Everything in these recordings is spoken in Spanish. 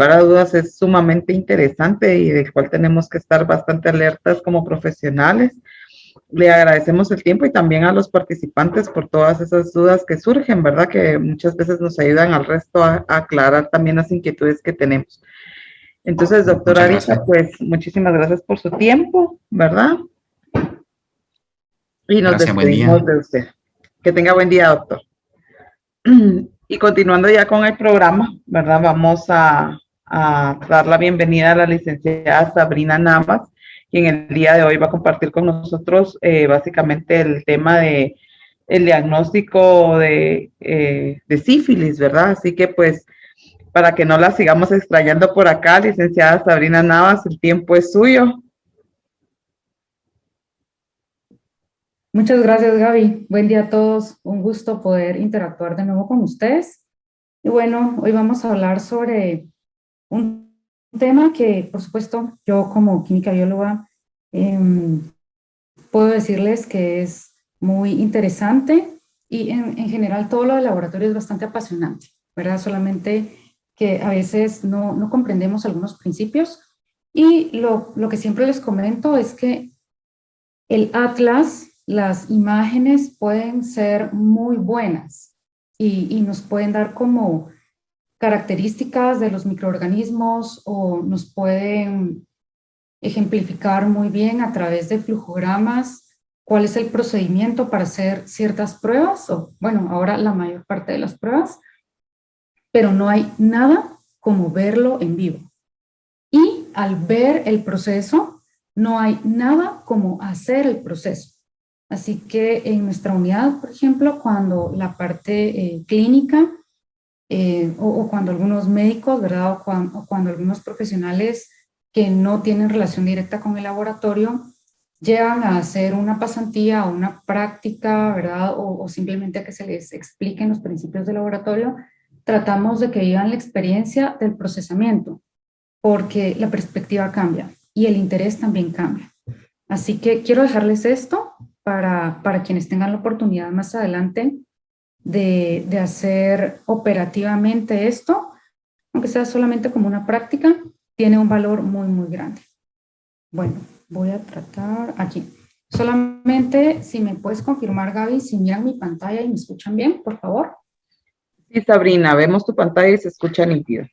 para dudas es sumamente interesante y del cual tenemos que estar bastante alertas como profesionales. Le agradecemos el tiempo y también a los participantes por todas esas dudas que surgen, ¿verdad? Que muchas veces nos ayudan al resto a aclarar también las inquietudes que tenemos. Entonces, doctora Arisa, pues muchísimas gracias por su tiempo, ¿verdad? Y nos despedimos de usted. Que tenga buen día, doctor. Y continuando ya con el programa, ¿verdad? Vamos a dar la bienvenida a la licenciada Sabrina Navas, quien el día de hoy va a compartir con nosotros básicamente el tema de el diagnóstico de sífilis, ¿verdad? Así que pues para que no la sigamos extrañando por acá, licenciada Sabrina Navas, el tiempo es suyo. Muchas gracias, Gaby. Buen día a todos. Un gusto poder interactuar de nuevo con ustedes. Y bueno, hoy vamos a hablar sobre un tema que, por supuesto, yo como química bióloga puedo decirles que es muy interesante y en general todo lo del laboratorio es bastante apasionante, ¿verdad? Solamente que a veces no comprendemos algunos principios y lo que siempre les comento es que el atlas, las imágenes pueden ser muy buenas y nos pueden dar como características de los microorganismos o nos pueden ejemplificar muy bien a través de flujogramas cuál es el procedimiento para hacer ciertas pruebas, o bueno, ahora la mayor parte de las pruebas, pero no hay nada como verlo en vivo. Y al ver el proceso, no hay nada como hacer el proceso. Así que en nuestra unidad, por ejemplo, cuando la parte clínica o cuando algunos médicos, ¿verdad? O cuando algunos profesionales que no tienen relación directa con el laboratorio llegan a hacer una pasantía o una práctica, ¿verdad? O simplemente a que se les expliquen los principios del laboratorio, tratamos de que vivan la experiencia del procesamiento, porque la perspectiva cambia y el interés también cambia. Así que quiero dejarles esto para quienes tengan la oportunidad más adelante de hacer operativamente esto, aunque sea solamente como una práctica, tiene un valor muy, muy grande. Bueno, voy a tratar aquí. Solamente si me puedes confirmar, Gaby, si miran mi pantalla y me escuchan bien, por favor. Sí, Sabrina, vemos tu pantalla y se escucha nítido.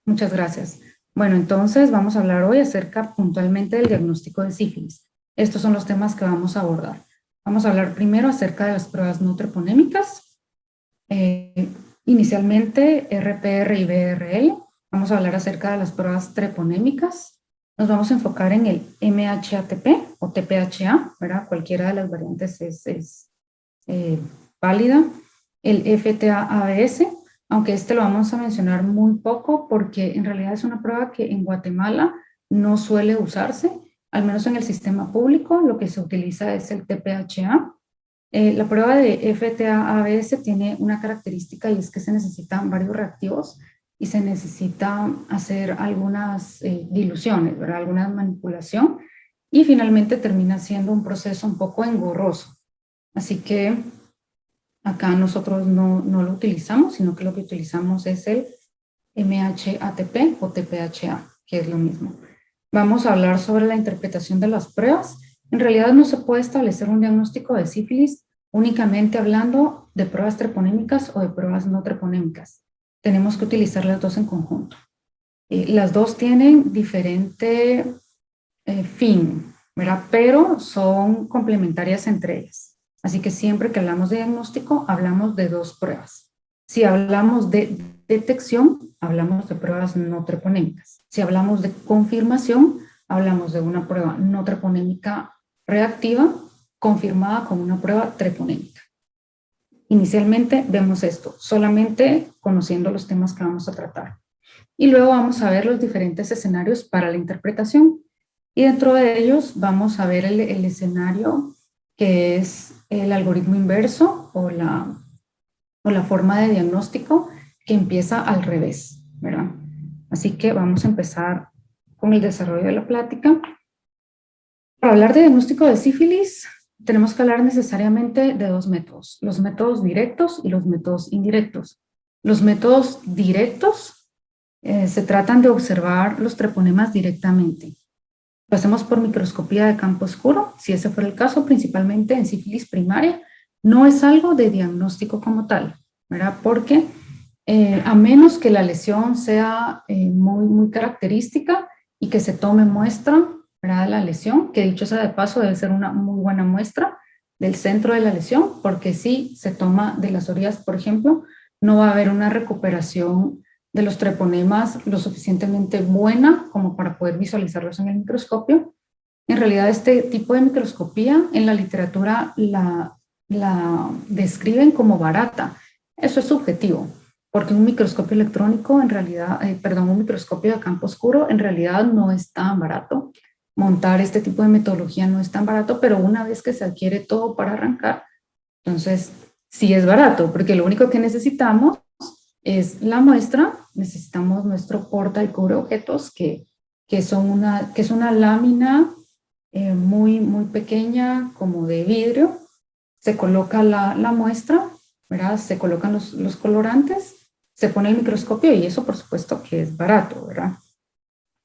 Muchas gracias. Bueno, entonces vamos a hablar hoy acerca puntualmente del diagnóstico de sífilis. Estos son los temas que vamos a abordar. Vamos a hablar primero acerca de las pruebas no treponémicas. Inicialmente RPR y BRL. Vamos a hablar acerca de las pruebas treponémicas. Nos vamos a enfocar en el MHATP o TPHA, ¿verdad? Cualquiera de las variantes es válida. El FTA-ABS, aunque este lo vamos a mencionar muy poco porque en realidad es una prueba que en Guatemala no suele usarse, al menos en el sistema público. Lo que se utiliza es el TPHA. La prueba de FTA-ABS tiene una característica y es que se necesitan varios reactivos y se necesita hacer algunas diluciones, ¿verdad? Alguna manipulación, y finalmente termina siendo un proceso un poco engorroso. Así que acá nosotros no lo utilizamos, sino que lo que utilizamos es el MHATP o TPHA, que es lo mismo. Vamos a hablar sobre la interpretación de las pruebas. En realidad no se puede establecer un diagnóstico de sífilis únicamente hablando de pruebas treponémicas o de pruebas no treponémicas. Tenemos que utilizar las dos en conjunto. Las dos tienen diferente fin, ¿verdad? Pero son complementarias entre ellas. Así que siempre que hablamos de diagnóstico, hablamos de dos pruebas. Si hablamos de detección, hablamos de pruebas no treponémicas. Si hablamos de confirmación, hablamos de una prueba no treponémica reactiva confirmada con una prueba treponémica. Inicialmente vemos esto, solamente conociendo los temas que vamos a tratar. Y luego vamos a ver los diferentes escenarios para la interpretación. Y dentro de ellos vamos a ver el escenario que es el algoritmo inverso o la forma de diagnóstico que empieza al revés, ¿verdad? Así que vamos a empezar con el desarrollo de la plática. Para hablar de diagnóstico de sífilis, tenemos que hablar necesariamente de dos métodos, los métodos directos y los métodos indirectos. Los métodos directos Se tratan de observar los treponemas directamente. Lo hacemos por microscopía de campo oscuro, si ese fuera el caso, principalmente en sífilis primaria. No es algo de diagnóstico como tal, ¿verdad? Porque a menos que la lesión sea muy característica y que se tome muestra, ¿verdad?, de la lesión, que dicho sea de paso debe ser una muy buena muestra del centro de la lesión, porque si se toma de las orillas, por ejemplo, no va a haber una recuperación de los treponemas lo suficientemente buena como para poder visualizarlos en el microscopio. En realidad, este tipo de microscopía en la literatura la describen como barata. Eso es subjetivo, porque un microscopio electrónico en realidad, un microscopio de campo oscuro en realidad no es tan barato. Montar este tipo de metodología no es tan barato, pero una vez que se adquiere todo para arrancar, entonces sí es barato, porque lo único que necesitamos es la muestra, necesitamos nuestro porta y cubre objetos, que es una lámina muy pequeña, como de vidrio. Se coloca la muestra, ¿verdad? Se colocan los colorantes, se pone el microscopio y eso por supuesto que es barato, ¿verdad?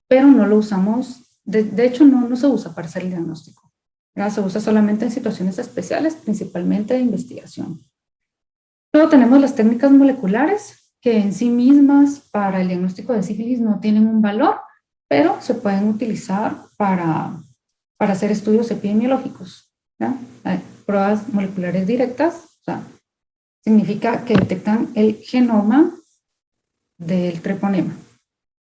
Pero no lo usamos, de hecho no se usa para hacer el diagnóstico, ¿verdad? Se usa solamente en situaciones especiales, principalmente de investigación. Luego tenemos las técnicas moleculares, que en sí mismas para el diagnóstico de sífilis no tienen un valor, pero se pueden utilizar para hacer estudios epidemiológicos, ¿ya? Hay pruebas moleculares directas, o sea, significa que detectan el genoma del treponema.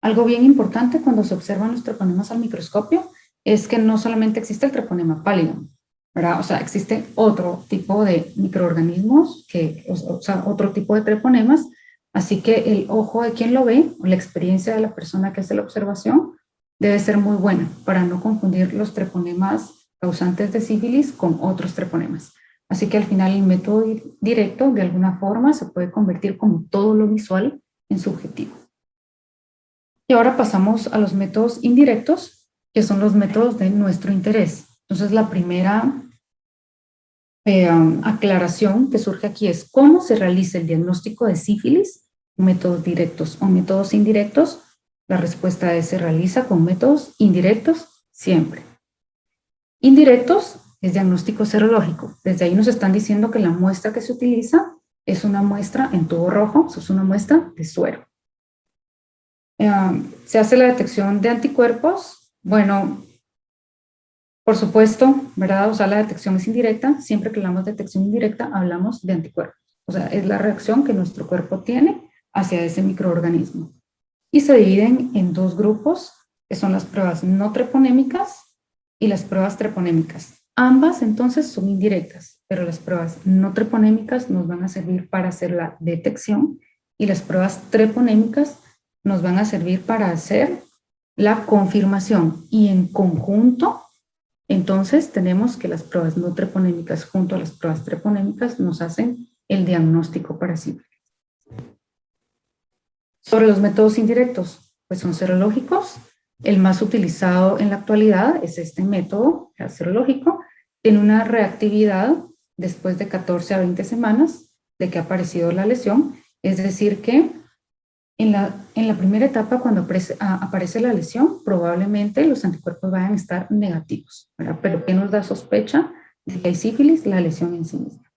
Algo bien importante cuando se observan los treponemas al microscopio es que no solamente existe el treponema pálido, ¿verdad? O sea, existe otro tipo de microorganismos, o sea, otro tipo de treponemas, así que el ojo de quien lo ve, o la experiencia de la persona que hace la observación, debe ser muy buena para no confundir los treponemas causantes de sífilis con otros treponemas. Así que al final el método directo de alguna forma se puede convertir como todo lo visual en subjetivo. Y ahora pasamos a los métodos indirectos, que son los métodos de nuestro interés. Entonces la primera aclaración que surge aquí es cómo se realiza el diagnóstico de sífilis, métodos directos o métodos indirectos. La respuesta es: se realiza con métodos indirectos siempre. Indirectos es diagnóstico serológico. Desde ahí nos están diciendo que la muestra que se utiliza es una muestra en tubo rojo, eso es una muestra de suero. Se hace la detección de anticuerpos. Bueno, por supuesto, ¿verdad? O sea, la detección es indirecta. Siempre que hablamos de detección indirecta, hablamos de anticuerpos. O sea, es la reacción que nuestro cuerpo tiene hacia ese microorganismo. Y se dividen en dos grupos, que son las pruebas no treponémicas y las pruebas treponémicas. Ambas entonces son indirectas, pero las pruebas no treponémicas nos van a servir para hacer la detección y las pruebas treponémicas nos van a servir para hacer la confirmación. Y en conjunto, entonces tenemos que las pruebas no treponémicas junto a las pruebas treponémicas nos hacen el diagnóstico para sífilis. Sobre los métodos indirectos, pues son serológicos. El más utilizado en la actualidad es este método, el serológico. Tiene una reactividad después de 14 a 20 semanas de que ha aparecido la lesión. Es decir que en la primera etapa, cuando aparece la lesión, probablemente los anticuerpos vayan a estar negativos, ¿verdad? Pero ¿qué nos da sospecha de que hay sífilis? La lesión en sí misma.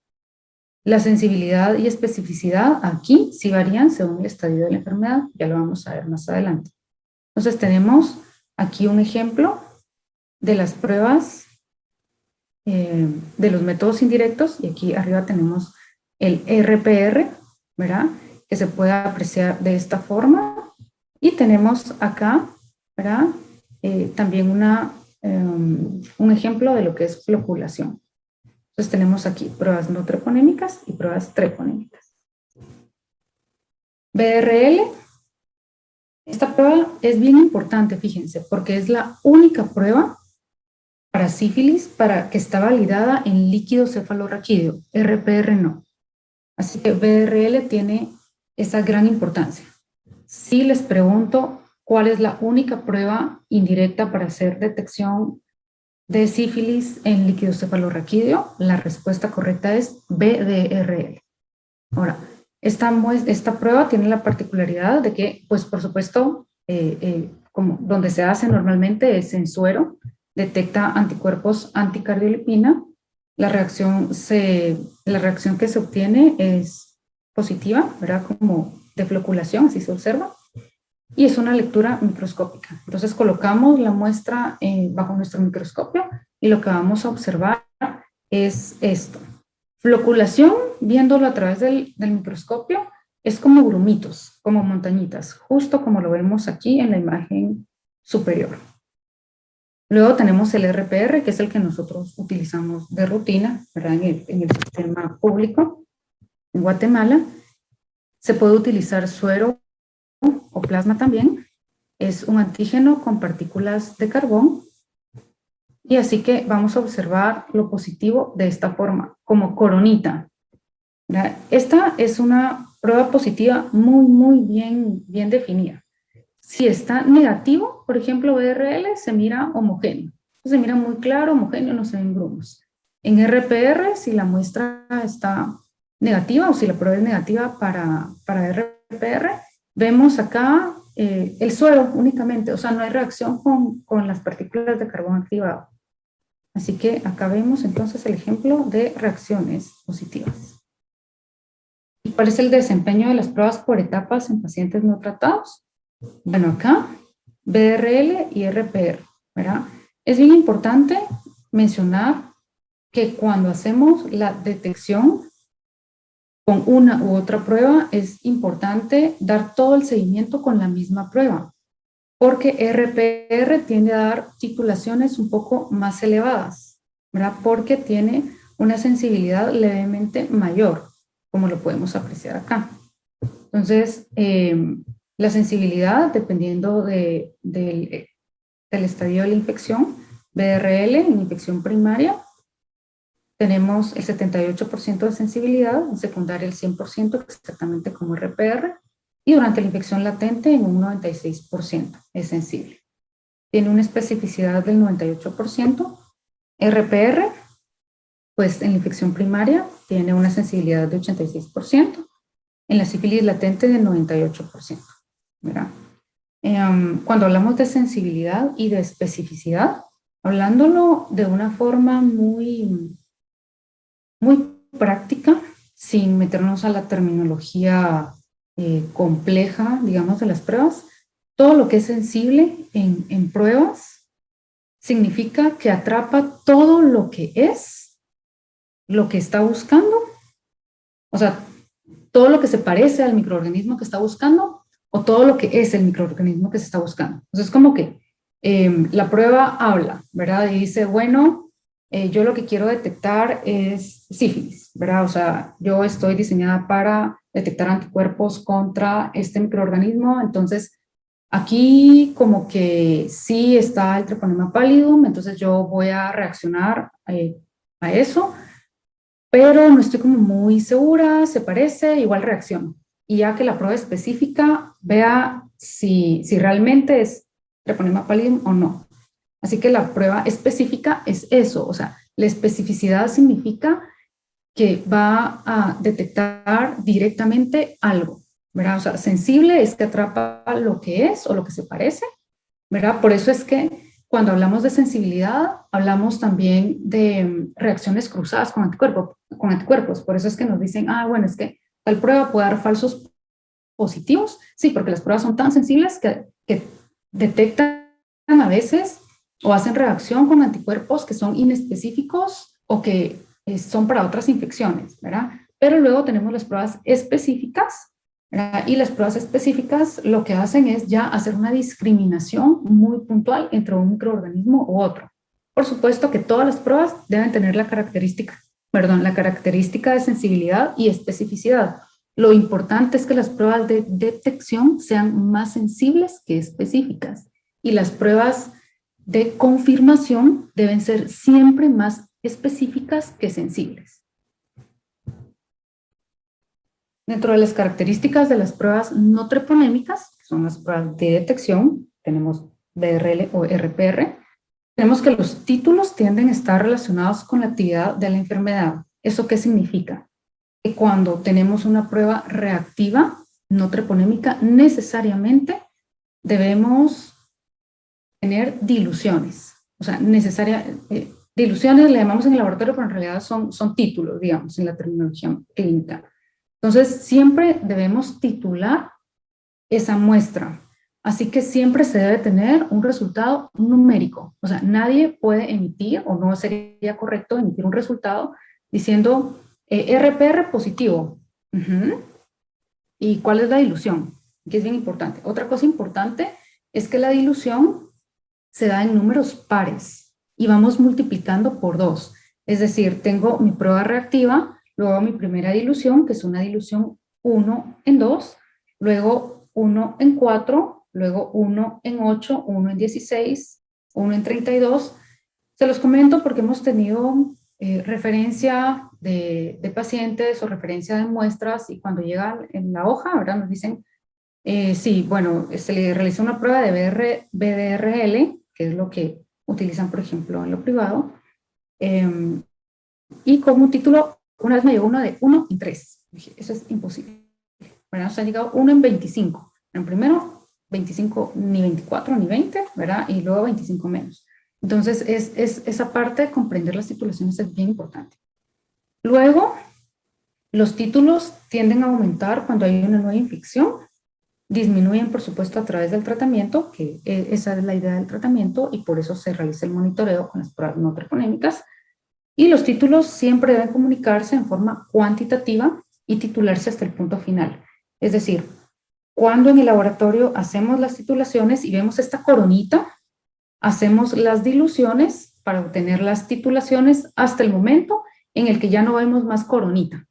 La sensibilidad y especificidad aquí sí varían según el estadio de la enfermedad, ya lo vamos a ver más adelante. Entonces tenemos aquí un ejemplo de las pruebas de los métodos indirectos, y aquí arriba tenemos el RPR, ¿verdad?, que se puede apreciar de esta forma, y tenemos acá, ¿verdad?, también un ejemplo de lo que es floculación. Entonces tenemos aquí pruebas no treponémicas y pruebas treponémicas. BRL, esta prueba es bien importante, fíjense, porque es la única prueba para sífilis que está validada en líquido cefalorraquídeo. RPR no. Así que BRL tiene esa gran importancia. Si les pregunto cuál es la única prueba indirecta para hacer detección de sífilis en líquido cefalorraquídeo, la respuesta correcta es BDRL. Ahora, Esta prueba tiene la particularidad de que, pues por supuesto, como donde se hace normalmente es en suero, detecta anticuerpos anticardiolipina. La reacción que se obtiene es positiva, ¿verdad? Como de floculación, así se observa. Y es una lectura microscópica. Entonces colocamos la muestra bajo nuestro microscopio y lo que vamos a observar es esto. Floculación, viéndolo a través del microscopio, es como grumitos, como montañitas, justo como lo vemos aquí en la imagen superior. Luego tenemos el RPR, que es el que nosotros utilizamos de rutina, ¿verdad? En el sistema público. En Guatemala se puede utilizar suero o plasma también. Es un antígeno con partículas de carbón. Y así que vamos a observar lo positivo de esta forma, como coronita. ¿Verdad? Esta es una prueba positiva muy bien definida. Si está negativo, por ejemplo, BRL se mira homogéneo. Se mira muy claro, homogéneo, no se ven grumos. En RPR, si la muestra está negativa o si la prueba es negativa para RPR, vemos acá el suero únicamente, o sea, no hay reacción con las partículas de carbón activado. Así que acá vemos entonces el ejemplo de reacciones positivas. ¿Y cuál es el desempeño de las pruebas por etapas en pacientes no tratados? Bueno, acá, BRL y RPR, ¿verdad? Es bien importante mencionar que cuando hacemos la detección con una u otra prueba, es importante dar todo el seguimiento con la misma prueba, porque RPR tiende a dar titulaciones un poco más elevadas, ¿verdad? Porque tiene una sensibilidad levemente mayor, como lo podemos apreciar acá. Entonces, la sensibilidad, dependiendo del estadio de la infección, BRL en infección primaria, tenemos el 78% de sensibilidad, en secundaria el 100%, exactamente como RPR, y durante la infección latente en un 96% es sensible. Tiene una especificidad del 98%. RPR, pues en la infección primaria tiene una sensibilidad de 86%, en la sífilis latente del 98%, ¿verdad? Cuando hablamos de sensibilidad y de especificidad, hablándolo de una forma muy práctica, sin meternos a la terminología compleja, digamos, de las pruebas, todo lo que es sensible en pruebas significa que atrapa todo lo que es, lo que está buscando, o sea, todo lo que se parece al microorganismo que está buscando o todo lo que es el microorganismo que se está buscando. Entonces, como que la prueba habla, ¿verdad? Y dice, bueno, yo lo que quiero detectar es sífilis, ¿verdad? O sea, yo estoy diseñada para detectar anticuerpos contra este microorganismo, entonces aquí como que sí está el Treponema pallidum, entonces yo voy a reaccionar a eso, pero no estoy como muy segura, se parece, igual reacciono. Y ya que la prueba específica vea si realmente es Treponema pallidum o no. Así que la prueba específica es eso, o sea, la especificidad significa que va a detectar directamente algo, ¿verdad? O sea, sensible es que atrapa lo que es o lo que se parece, ¿verdad? Por eso es que cuando hablamos de sensibilidad, hablamos también de reacciones cruzadas con anticuerpos. Por eso es que nos dicen, bueno, es que tal prueba puede dar falsos positivos. Sí, porque las pruebas son tan sensibles que detectan a veces o hacen reacción con anticuerpos que son inespecíficos o que son para otras infecciones, ¿verdad? Pero luego tenemos las pruebas específicas, ¿verdad? Y las pruebas específicas lo que hacen es ya hacer una discriminación muy puntual entre un microorganismo u otro. Por supuesto que todas las pruebas deben tener la característica de sensibilidad y especificidad. Lo importante es que las pruebas de detección sean más sensibles que específicas y las pruebas de confirmación deben ser siempre más específicas que sensibles. Dentro de las características de las pruebas no treponémicas, que son las pruebas de detección, tenemos BRL o RPR, tenemos que los títulos tienden a estar relacionados con la actividad de la enfermedad. ¿Eso qué significa? que cuando tenemos una prueba reactiva, no treponémica, necesariamente debemos tener diluciones. O sea, diluciones le llamamos en el laboratorio, pero en realidad son títulos, digamos, en la terminología clínica. Entonces, siempre debemos titular esa muestra. Así que siempre se debe tener un resultado numérico. O sea, nadie puede emitir, o no sería correcto emitir un resultado diciendo RPR positivo. ¿Y cuál es la dilución? Que es bien importante. Otra cosa importante es que la dilución se da en números pares y vamos multiplicando por 2. Es decir, tengo mi prueba reactiva, luego mi primera dilución, que es una dilución 1 en 2, luego 1 en 4, luego 1 en 8, 1 en 16, 1 en 32. Se los comento porque hemos tenido referencia de pacientes o referencia de muestras y cuando llegan en la hoja, ¿verdad? Nos dicen, sí, bueno, se le realizó una prueba de BDRL, que es lo que utilizan, por ejemplo, en lo privado, y con un título, una vez me llegó uno de 1 en 3. Dije, eso es imposible. Bueno, nos ha llegado 1 en 25. En primero, 25, ni 24, ni 20, ¿verdad? Y luego 25 menos. Entonces, esa parte de comprender las titulaciones es bien importante. Luego, los títulos tienden a aumentar cuando hay una nueva infección. Disminuyen, por supuesto, a través del tratamiento, que esa es la idea del tratamiento, y por eso se realiza el monitoreo con las pruebas no treponémicas. Y los títulos siempre deben comunicarse en forma cuantitativa y titularse hasta el punto final. Es decir, cuando en el laboratorio hacemos las titulaciones y vemos esta coronita, hacemos las diluciones para obtener las titulaciones hasta el momento en el que ya no vemos más coronita.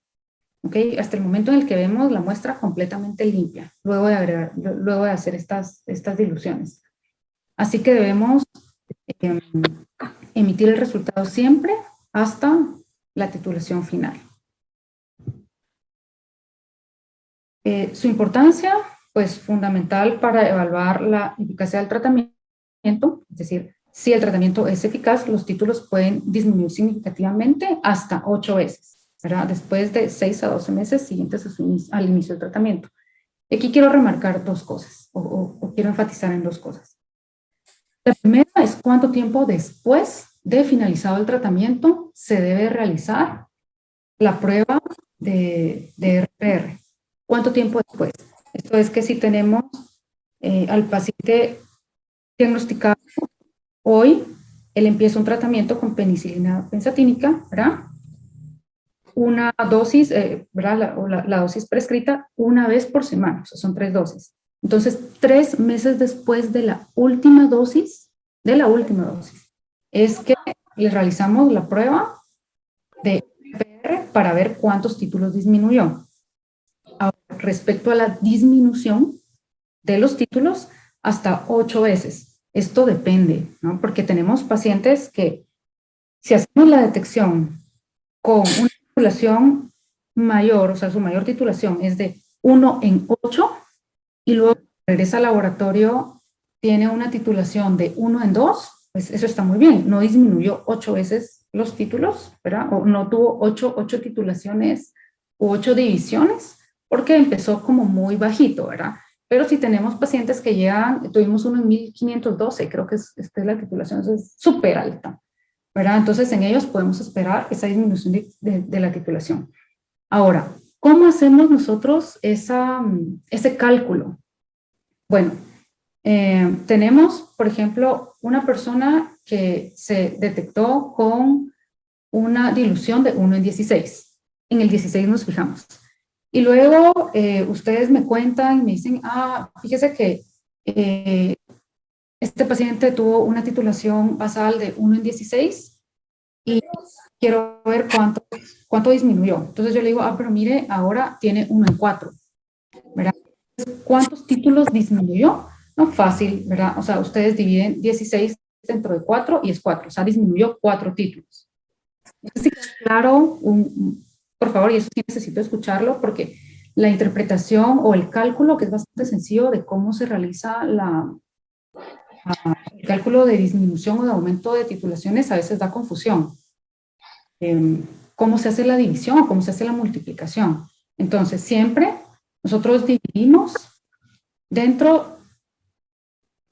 ¿Okay? Hasta el momento en el que vemos la muestra completamente limpia, luego de hacer estas diluciones. Así que debemos emitir el resultado siempre hasta la titulación final. Su importancia, pues fundamental para evaluar la eficacia del tratamiento, es decir, si el tratamiento es eficaz, los títulos pueden disminuir significativamente hasta 8 veces, ¿verdad? Después de 6 a 12 meses siguientes al inicio del tratamiento. Aquí quiero remarcar dos cosas, o quiero enfatizar en dos cosas. La primera es cuánto tiempo después de finalizado el tratamiento se debe realizar la prueba de RPR. ¿Cuánto tiempo después? Esto es que si tenemos al paciente diagnosticado hoy, él empieza un tratamiento con penicilina benzatínica, ¿verdad? Una dosis, ¿verdad? La dosis prescrita una vez por semana, o sea, son 3 dosis. Entonces, 3 meses después de la última dosis, es que le realizamos la prueba de RPR para ver cuántos títulos disminuyó. Ahora, respecto a la disminución de los títulos, hasta 8 veces. Esto depende, ¿no? Porque tenemos pacientes que, si hacemos la detección con una titulación mayor, o sea, su mayor titulación es de 1 en 8, y luego regresa al laboratorio, tiene una titulación de 1 en 2, pues eso está muy bien, no disminuyó 8 veces los títulos, ¿verdad? O no tuvo 8 titulaciones u 8 divisiones, porque empezó como muy bajito, ¿verdad? Pero si tenemos pacientes que llegan, tuvimos uno en 1512, creo que esta es la titulación, es súper alta, ¿verdad? Entonces en ellos podemos esperar esa disminución de la titulación. Ahora, ¿cómo hacemos nosotros ese cálculo? Bueno, tenemos, por ejemplo, una persona que se detectó con una dilución de 1 en 16. En el 16 nos fijamos. Y luego ustedes me cuentan y me dicen, fíjese que este paciente tuvo una titulación basal de 1 en 16 y quiero ver cuánto disminuyó. Entonces yo le digo, pero mire, ahora tiene 1 en 4, ¿verdad? ¿Cuántos títulos disminuyó? No, fácil, ¿verdad? O sea, ustedes dividen 16 dentro de 4 y es 4, o sea, disminuyó 4 títulos. Entonces, claro, por favor, y eso sí necesito escucharlo, porque la interpretación o el cálculo, que es bastante sencillo de cómo se realiza el cálculo de disminución o de aumento de titulaciones, a veces da confusión. cómo se hace la división o cómo se hace la multiplicación. Entonces, siempre nosotros dividimos dentro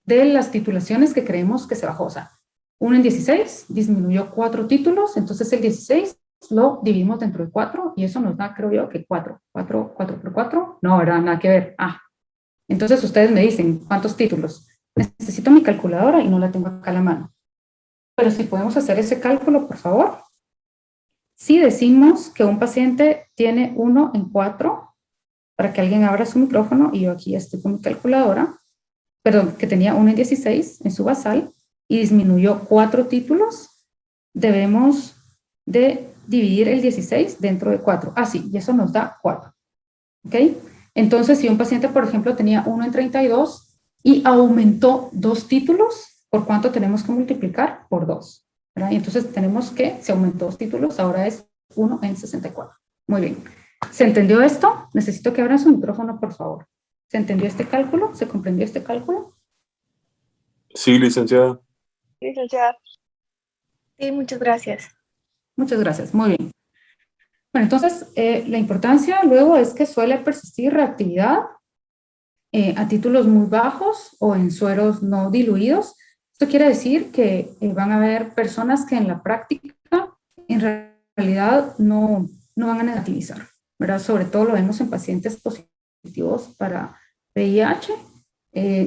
de las titulaciones que creemos que se bajó. O sea, 1 en 16 disminuyó 4 títulos, entonces el 16 lo dividimos dentro de 4 y eso nos da, creo yo, que 4 por 4. No, ¿verdad? Nada que ver. Entonces ustedes me dicen, ¿cuántos títulos? Necesito mi calculadora y no la tengo acá a la mano. Pero si podemos hacer ese cálculo, por favor. Si decimos que un paciente tiene 1 en 4, para que alguien abra su micrófono, y yo aquí estoy con mi calculadora, perdón, que tenía 1 en 16 en su basal y disminuyó 4 títulos, debemos de dividir el 16 dentro de 4. Sí, y eso nos da 4. ¿Ok? Entonces, si un paciente, por ejemplo, tenía 1 en 32 y aumentó 2 títulos, ¿por cuánto tenemos que multiplicar? Por 2. ¿Verdad? Y entonces tenemos que, si aumentó 2 títulos, ahora es 1 en 64. Muy bien. ¿Se entendió esto? Necesito que abran su micrófono, por favor. ¿Se entendió este cálculo? ¿Se comprendió este cálculo? Sí, licenciada. Licenciada. Sí, muchas gracias. Muchas gracias. Muy bien. Bueno, entonces, la importancia luego es que suele persistir reactividad a títulos muy bajos o en sueros no diluidos. Esto quiere decir que van a haber personas que en la práctica en realidad no van a negativizar, ¿verdad? Sobre todo lo vemos en pacientes positivos para VIH,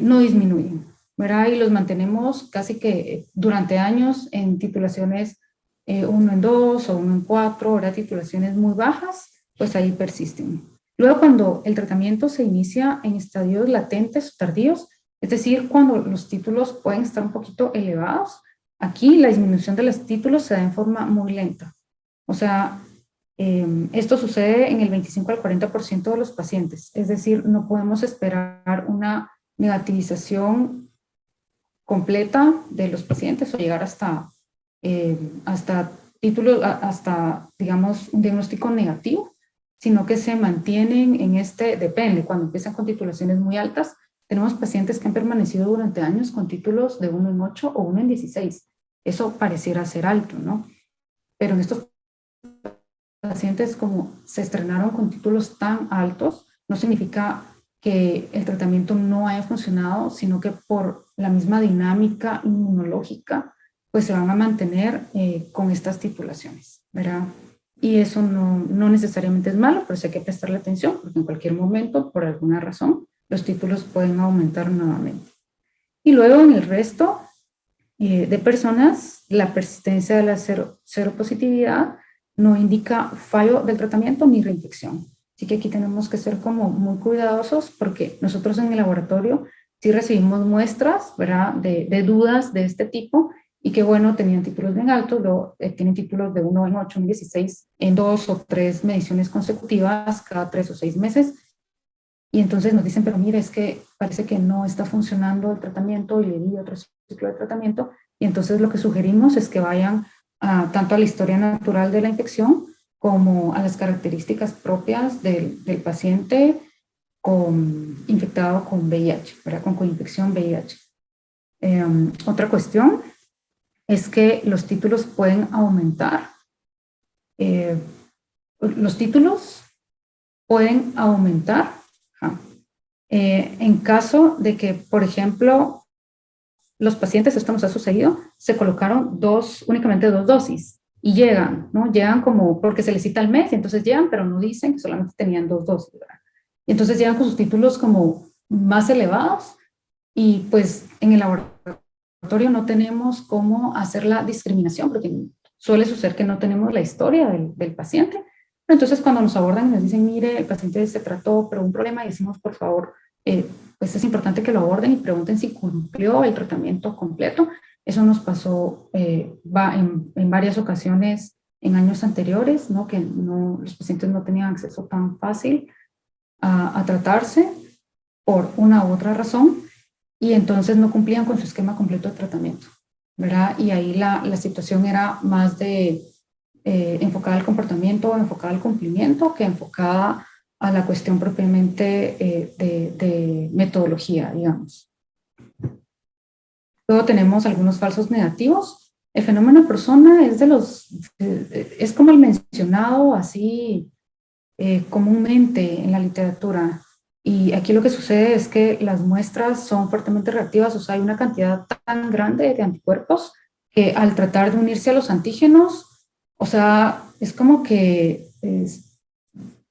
no disminuyen, ¿verdad? Y los mantenemos casi que durante años en titulaciones 1 en 2 o 1 en 4, ¿verdad? Titulaciones muy bajas, pues ahí persisten. Luego, cuando el tratamiento se inicia en estadios latentes o tardíos, es decir, cuando los títulos pueden estar un poquito elevados, aquí la disminución de los títulos se da en forma muy lenta. O sea, esto sucede en el 25 al 40% de los pacientes. Es decir, no podemos esperar una negativización completa de los pacientes o llegar hasta títulos, hasta, digamos, un diagnóstico negativo, sino que se mantienen en depende, cuando empiezan con titulaciones muy altas, tenemos pacientes que han permanecido durante años con títulos de 1 en 8 o 1 en 16. Eso pareciera ser alto, ¿no? Pero en estos pacientes, como se estrenaron con títulos tan altos, no significa que el tratamiento no haya funcionado, sino que por la misma dinámica inmunológica, pues se van a mantener con estas titulaciones, ¿verdad? Y eso no necesariamente es malo, pero sí hay que prestarle atención, porque en cualquier momento, por alguna razón, los títulos pueden aumentar nuevamente. Y luego en el resto de personas, la persistencia de la seropositividad no indica fallo del tratamiento ni reinfección. Así que aquí tenemos que ser como muy cuidadosos porque nosotros en el laboratorio sí recibimos muestras, ¿verdad?, de dudas de este tipo y que bueno, tenían títulos bien altos, luego tienen títulos de 1 en 8, en 16, en 2 o 3 mediciones consecutivas cada 3 o 6 meses. Y entonces nos dicen, pero mire, es que parece que no está funcionando el tratamiento y le di otro ciclo de tratamiento. Y entonces lo que sugerimos es que vayan tanto a la historia natural de la infección como a las características propias del paciente infectado con VIH, ¿verdad? Con coinfección VIH. Otra cuestión es que los títulos pueden aumentar. Los títulos pueden aumentar en caso de que, por ejemplo, los pacientes, esto nos ha sucedido, se colocaron únicamente 2 dosis y llegan, ¿no? Llegan como porque se les cita el mes y entonces llegan, pero no dicen que solamente tenían 2 dosis, ¿verdad? Y entonces llegan con sus títulos como más elevados y pues en el laboratorio no tenemos cómo hacer la discriminación porque suele suceder que no tenemos la historia del paciente. Pero entonces cuando nos abordan y nos dicen, mire, el paciente se trató, pero un problema, y decimos, por favor, pues es importante que lo aborden y pregunten si cumplió el tratamiento completo. Eso nos pasó en varias ocasiones en años anteriores, ¿no? Que los pacientes no tenían acceso tan fácil a tratarse por una u otra razón y entonces no cumplían con su esquema completo de tratamiento, ¿verdad? Y ahí la situación era más enfocada al comportamiento, enfocada al cumplimiento, que enfocada a la cuestión propiamente de metodología, digamos. Luego tenemos algunos falsos negativos. El fenómeno de persona es es como el mencionado así comúnmente en la literatura. Y aquí lo que sucede es que las muestras son fuertemente reactivas, o sea, hay una cantidad tan grande de anticuerpos que al tratar de unirse a los antígenos, o sea, es como que,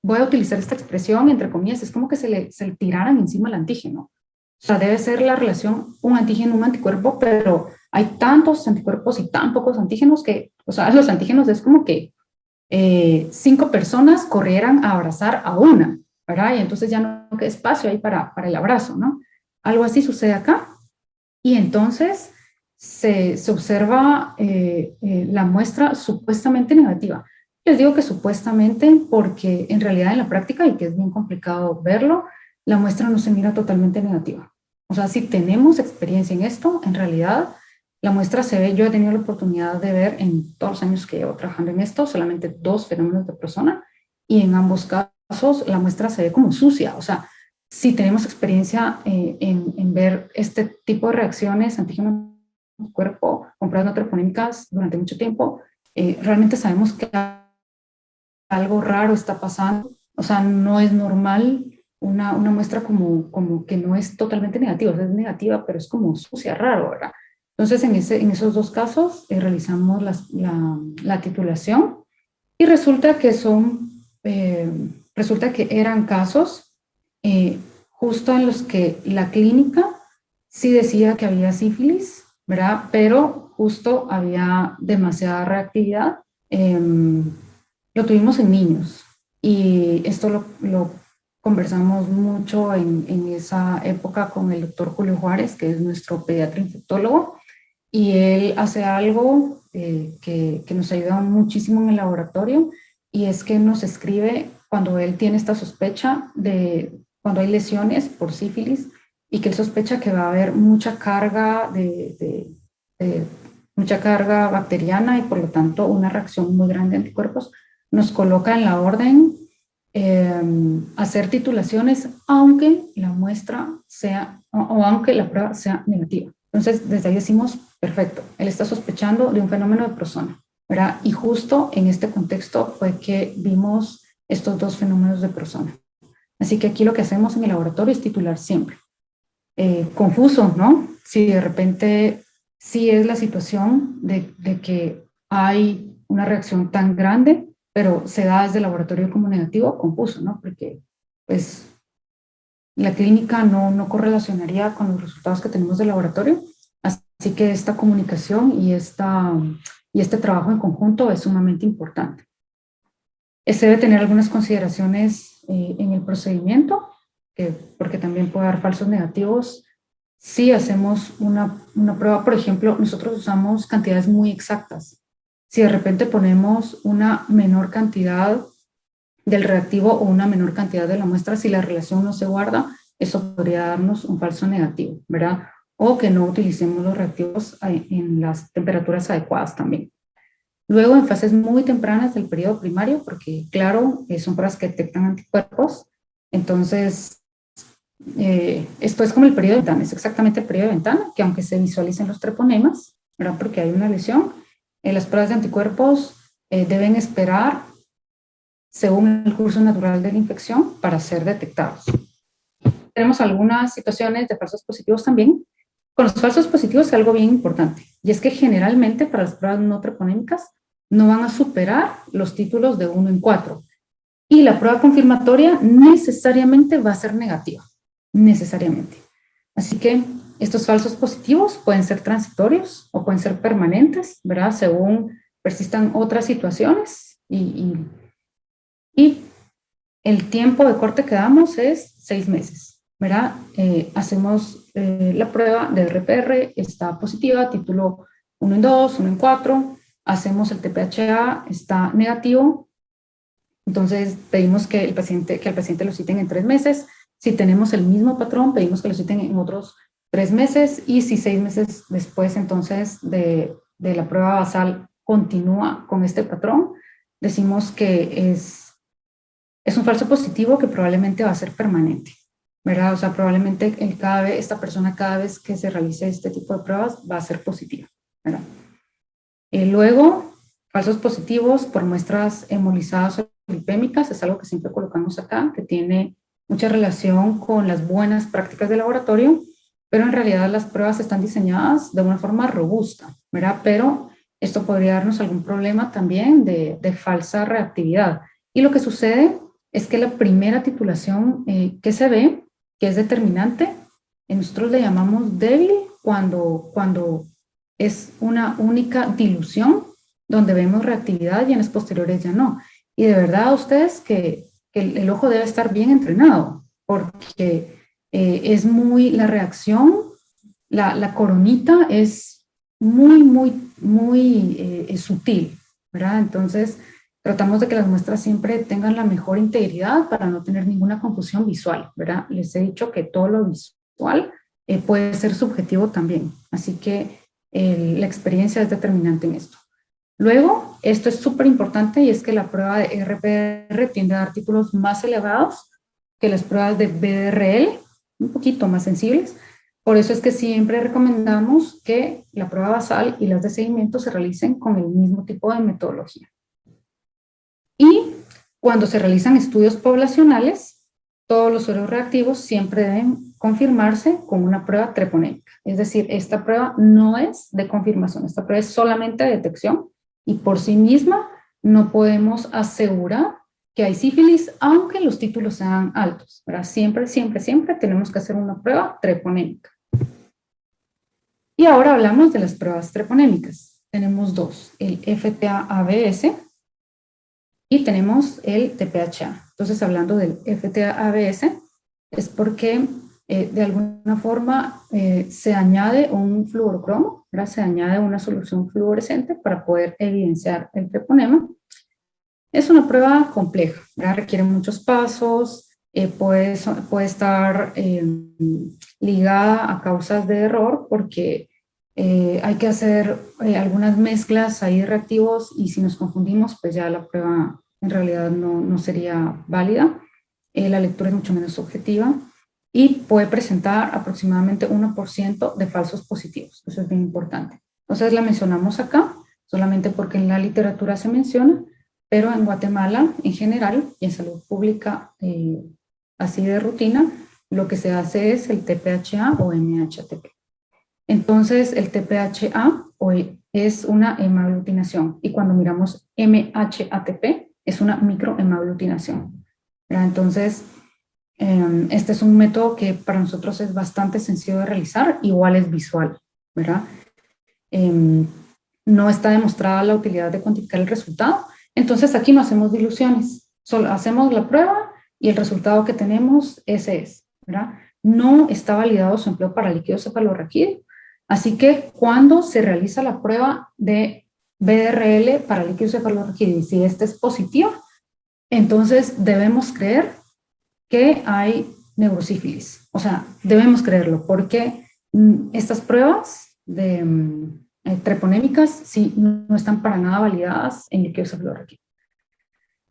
voy a utilizar esta expresión entre comillas, es como que se le tiraran encima al antígeno. O sea, debe ser la relación un antígeno, un anticuerpo, pero hay tantos anticuerpos y tan pocos antígenos que, o sea, los antígenos es como que 5 personas corrieran a abrazar a una, ¿verdad? Y entonces ya no queda espacio ahí para el abrazo, ¿no? Algo así sucede acá. Y entonces se observa la muestra supuestamente negativa. Les digo que supuestamente porque en realidad en la práctica, y que es bien complicado verlo, la muestra no se mira totalmente negativa. O sea, si tenemos experiencia en esto, en realidad la muestra se ve, yo he tenido la oportunidad de ver en todos los años que llevo trabajando en esto, solamente 2 fenómenos de persona, y en ambos casos la muestra se ve como sucia. O sea, si tenemos experiencia en ver este tipo de reacciones, antígeno cuerpo, con pruebas no troponímicas durante mucho tiempo, realmente sabemos que algo raro está pasando. O sea, no es normal una muestra como que no es totalmente negativa, o sea, es negativa, pero es como sucia, raro, ¿verdad? Entonces, en esos 2 casos realizamos la titulación y resulta que resulta que eran casos justo en los que la clínica sí decía que había sífilis, ¿verdad? Pero justo había demasiada reactividad. Lo tuvimos en niños y esto lo conversamos mucho en esa época con el doctor Julio Juárez, que es nuestro pediatra infectólogo, y él hace algo que nos ayuda muchísimo en el laboratorio, y es que nos escribe cuando él tiene esta sospecha de cuando hay lesiones por sífilis y que él sospecha que va a haber mucha carga mucha carga bacteriana y por lo tanto una reacción muy grande de anticuerpos, nos coloca en la orden hacer titulaciones aunque la muestra sea o aunque la prueba sea negativa. Entonces, desde ahí decimos, perfecto, él está sospechando de un fenómeno de persona, ¿verdad? Y justo en este contexto fue que vimos estos 2 fenómenos de persona. Así que aquí lo que hacemos en el laboratorio es titular siempre. Confuso, ¿no? Si de repente sí es la situación de que hay una reacción tan grande, pero se da desde el laboratorio como negativo, confuso, ¿no? Porque, pues, la clínica no correlacionaría con los resultados que tenemos del laboratorio. Así que esta comunicación y este trabajo en conjunto es sumamente importante. Se debe tener algunas consideraciones en el procedimiento, porque también puede dar falsos negativos. Si hacemos una prueba, por ejemplo, nosotros usamos cantidades muy exactas. Si de repente ponemos una menor cantidad del reactivo o una menor cantidad de la muestra, si la relación no se guarda, eso podría darnos un falso negativo, ¿verdad? O que no utilicemos los reactivos en las temperaturas adecuadas también. Luego, en fases muy tempranas del periodo primario, porque claro, son pruebas que detectan anticuerpos, entonces esto es como el periodo de ventana, es exactamente el periodo de ventana, que aunque se visualicen los treponemas, ¿verdad? Porque hay una lesión, las pruebas de anticuerpos deben esperar según el curso natural de la infección para ser detectados. Tenemos algunas situaciones de falsos positivos también. Con los falsos positivos es algo bien importante, y es que generalmente para las pruebas no treponémicas no van a superar los títulos de 1 en 4. Y la prueba confirmatoria necesariamente va a ser negativa, necesariamente. Así que estos falsos positivos pueden ser transitorios o pueden ser permanentes, ¿verdad? Según persistan otras situaciones y el tiempo de corte que damos es 6 meses, ¿verdad? Hacemos la prueba de RPR, está positiva, título 1 en 2, 1 en 4, hacemos el TPHA, está negativo, entonces pedimos que al paciente lo citen en 3 meses, si tenemos el mismo patrón, pedimos que lo citen en otros 3 meses, y si 6 meses después entonces de la prueba basal continúa con este patrón, decimos que es un falso positivo que probablemente va a ser permanente, ¿verdad? O sea, probablemente esta persona cada vez que se realice este tipo de pruebas va a ser positiva, ¿verdad? Luego, falsos positivos por muestras hemolizadas o lipémicas, es algo que siempre colocamos acá, que tiene mucha relación con las buenas prácticas de laboratorio, pero en realidad las pruebas están diseñadas de una forma robusta, ¿verdad? Pero esto podría darnos algún problema también de falsa reactividad. Y lo que sucede es que la primera titulación que se ve, que es determinante, nosotros le llamamos débil cuando es una única dilución donde vemos reactividad y en las posteriores ya no. Y de verdad ustedes que el ojo debe estar bien entrenado, porque es la reacción, la coronita es muy sutil, ¿verdad? Entonces, tratamos de que las muestras siempre tengan la mejor integridad para no tener ninguna confusión visual, ¿verdad? Les he dicho que todo lo visual puede ser subjetivo también, así que la experiencia es determinante en esto. Luego, esto es súper importante y es que la prueba de RPR tiende a dar títulos más elevados que las pruebas de BRL, un poquito más sensibles. Por eso es que siempre recomendamos que la prueba basal y las de seguimiento se realicen con el mismo tipo de metodología. Y cuando se realizan estudios poblacionales, todos los sueros reactivos siempre deben confirmarse con una prueba treponémica. Es decir, esta prueba no es de confirmación, esta prueba es solamente de detección y por sí misma no podemos asegurar que hay sífilis, aunque los títulos sean altos, ¿verdad? Siempre tenemos que hacer una prueba treponémica. Y ahora hablamos de las pruebas treponémicas. Tenemos dos, el FTA-ABS y tenemos el TPHA. Entonces, hablando del FTA-ABS, es porque de alguna forma se añade un fluorocromo, ¿verdad? Se añade una solución fluorescente para poder evidenciar el treponema. Es una prueba compleja, ¿verdad? Requiere muchos pasos, puede estar ligada a causas de error porque hay que hacer algunas mezclas ahí de reactivos y si nos confundimos, pues ya la prueba en realidad no sería válida. La lectura es mucho menos objetiva y puede presentar aproximadamente 1% de falsos positivos. Eso es bien importante. Entonces la mencionamos acá, solamente porque en la literatura se menciona, pero en Guatemala en general y en salud pública así de rutina, lo que se hace es el TPHA o MHATP. Entonces el TPHA es una hemaglutinación y cuando miramos MHATP es una microhemaglutinación. Entonces, este es un método que para nosotros es bastante sencillo de realizar, igual es visual, ¿verdad? No está demostrada la utilidad de cuantificar el resultado, entonces aquí no hacemos diluciones, solo hacemos la prueba y el resultado que tenemos ese es, ¿verdad? No está validado su empleo para líquido cefalorraquídeo, así que cuando se realiza la prueba de BRL para líquido cefalorraquídeo y si este es positivo, entonces debemos creer que hay neurosífilis. O sea, debemos creerlo porque estas pruebas de treponémicas sí no están para nada validadas en líquido cefalorraquídeo.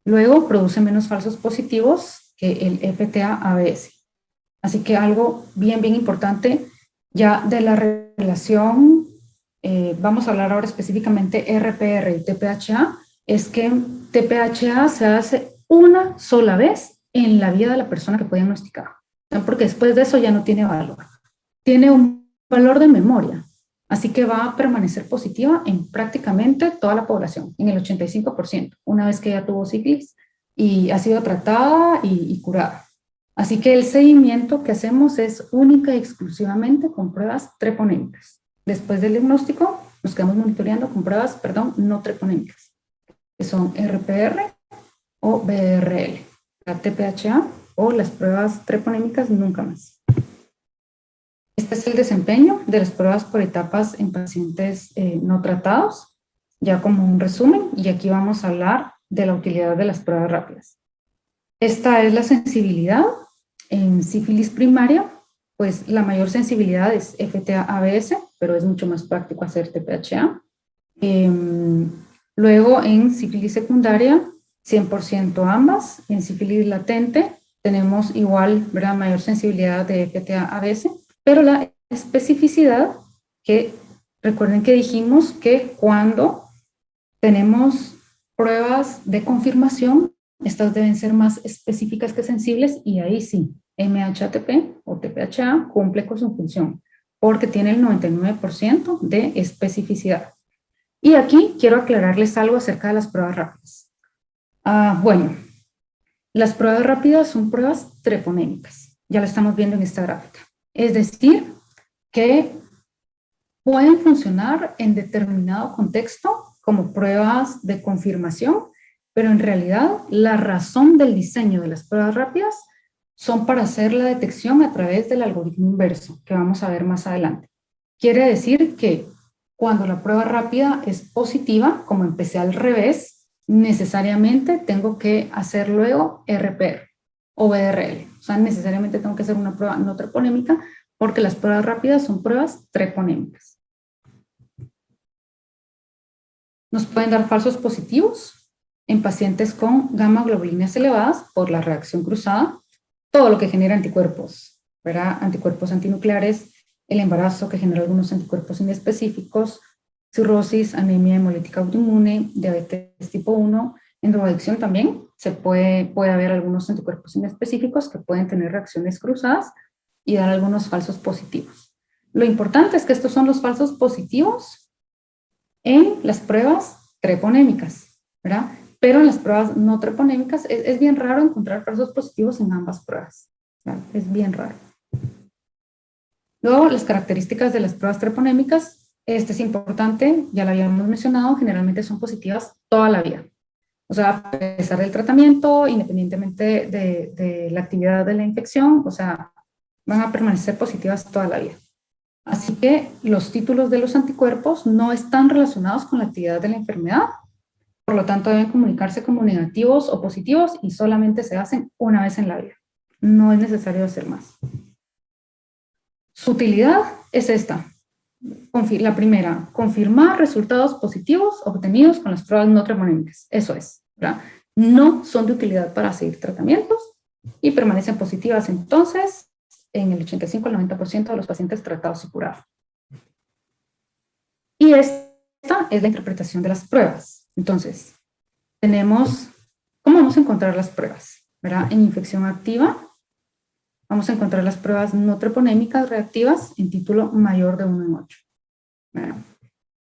Luego produce menos falsos positivos que el FTA-ABS. Así que algo bien importante ya de la relación, vamos a hablar ahora específicamente RPR y TPHA, es que TPHA se hace una sola vez en la vida de la persona que fue diagnosticada, porque después de eso ya no tiene valor. Tiene un valor de memoria, así que va a permanecer positiva en prácticamente toda la población, en el 85%, una vez que ya tuvo sífilis y ha sido tratada y curada. Así que el seguimiento que hacemos es única y exclusivamente con pruebas treponémicas. Después del diagnóstico, nos quedamos monitoreando con pruebas, no treponémicas, que son RPR o BRL, la TPHA o las pruebas treponémicas nunca más. Este es el desempeño de las pruebas por etapas en pacientes no tratados, ya como un resumen, y aquí vamos a hablar de la utilidad de las pruebas rápidas. Esta es la sensibilidad en sífilis primaria, pues la mayor sensibilidad es FTA-ABS, pero es mucho más práctico hacer TPHA. Luego en sífilis secundaria, 100% ambas. En sífilis latente tenemos igual, ¿verdad?, mayor sensibilidad de FTA-ABS, pero la especificidad, que recuerden que dijimos que cuando Tenemos pruebas de confirmación. Estas deben ser más específicas que sensibles y ahí sí, MHATP o TPHA cumple con su función porque tiene el 99% de especificidad. Y aquí quiero aclararles algo acerca de las pruebas rápidas. Bueno, las pruebas rápidas son pruebas treponémicas. Ya lo estamos viendo en esta gráfica. Es decir, que pueden funcionar en determinado contexto como pruebas de confirmación, pero en realidad la razón del diseño de las pruebas rápidas son para hacer la detección a través del algoritmo inverso, que vamos a ver más adelante. Quiere decir que cuando la prueba rápida es positiva, como empecé al revés, necesariamente tengo que hacer luego RPR o BRL. O sea, necesariamente tengo que hacer una prueba no treponémica porque las pruebas rápidas son pruebas treponémicas. Nos pueden dar falsos positivos en pacientes con gamma globulíneas elevadas por la reacción cruzada, todo lo que genera anticuerpos, ¿verdad? Anticuerpos antinucleares, el embarazo que genera algunos anticuerpos inespecíficos, cirrosis, anemia hemolítica autoinmune, diabetes tipo 1, en drogadicción también puede haber algunos anticuerpos inespecíficos que pueden tener reacciones cruzadas y dar algunos falsos positivos. Lo importante es que estos son los falsos positivos en las pruebas treponémicas, ¿verdad? Pero en las pruebas no treponémicas es bien raro encontrar falsos positivos en ambas pruebas, ¿verdad? Es bien raro. Luego, las características de las pruebas treponémicas, este es importante, ya lo habíamos mencionado, generalmente son positivas toda la vida. O sea, a pesar del tratamiento, independientemente de la actividad de la infección, o sea, van a permanecer positivas toda la vida. Así que los títulos de los anticuerpos no están relacionados con la actividad de la enfermedad, por lo tanto deben comunicarse como negativos o positivos y solamente se hacen una vez en la vida. No es necesario hacer más. Su utilidad es esta. La primera, confirmar resultados positivos obtenidos con las pruebas no treponémicas. Eso es, ¿verdad? No son de utilidad para seguir tratamientos y permanecen positivas entonces en el 85 al 90% de los pacientes tratados y curados. Y esta es la interpretación de las pruebas. Entonces, tenemos, ¿cómo vamos a encontrar las pruebas? ¿Verdad? En infección activa, vamos a encontrar las pruebas no treponémicas reactivas en título mayor de 1 en 8. ¿Verdad?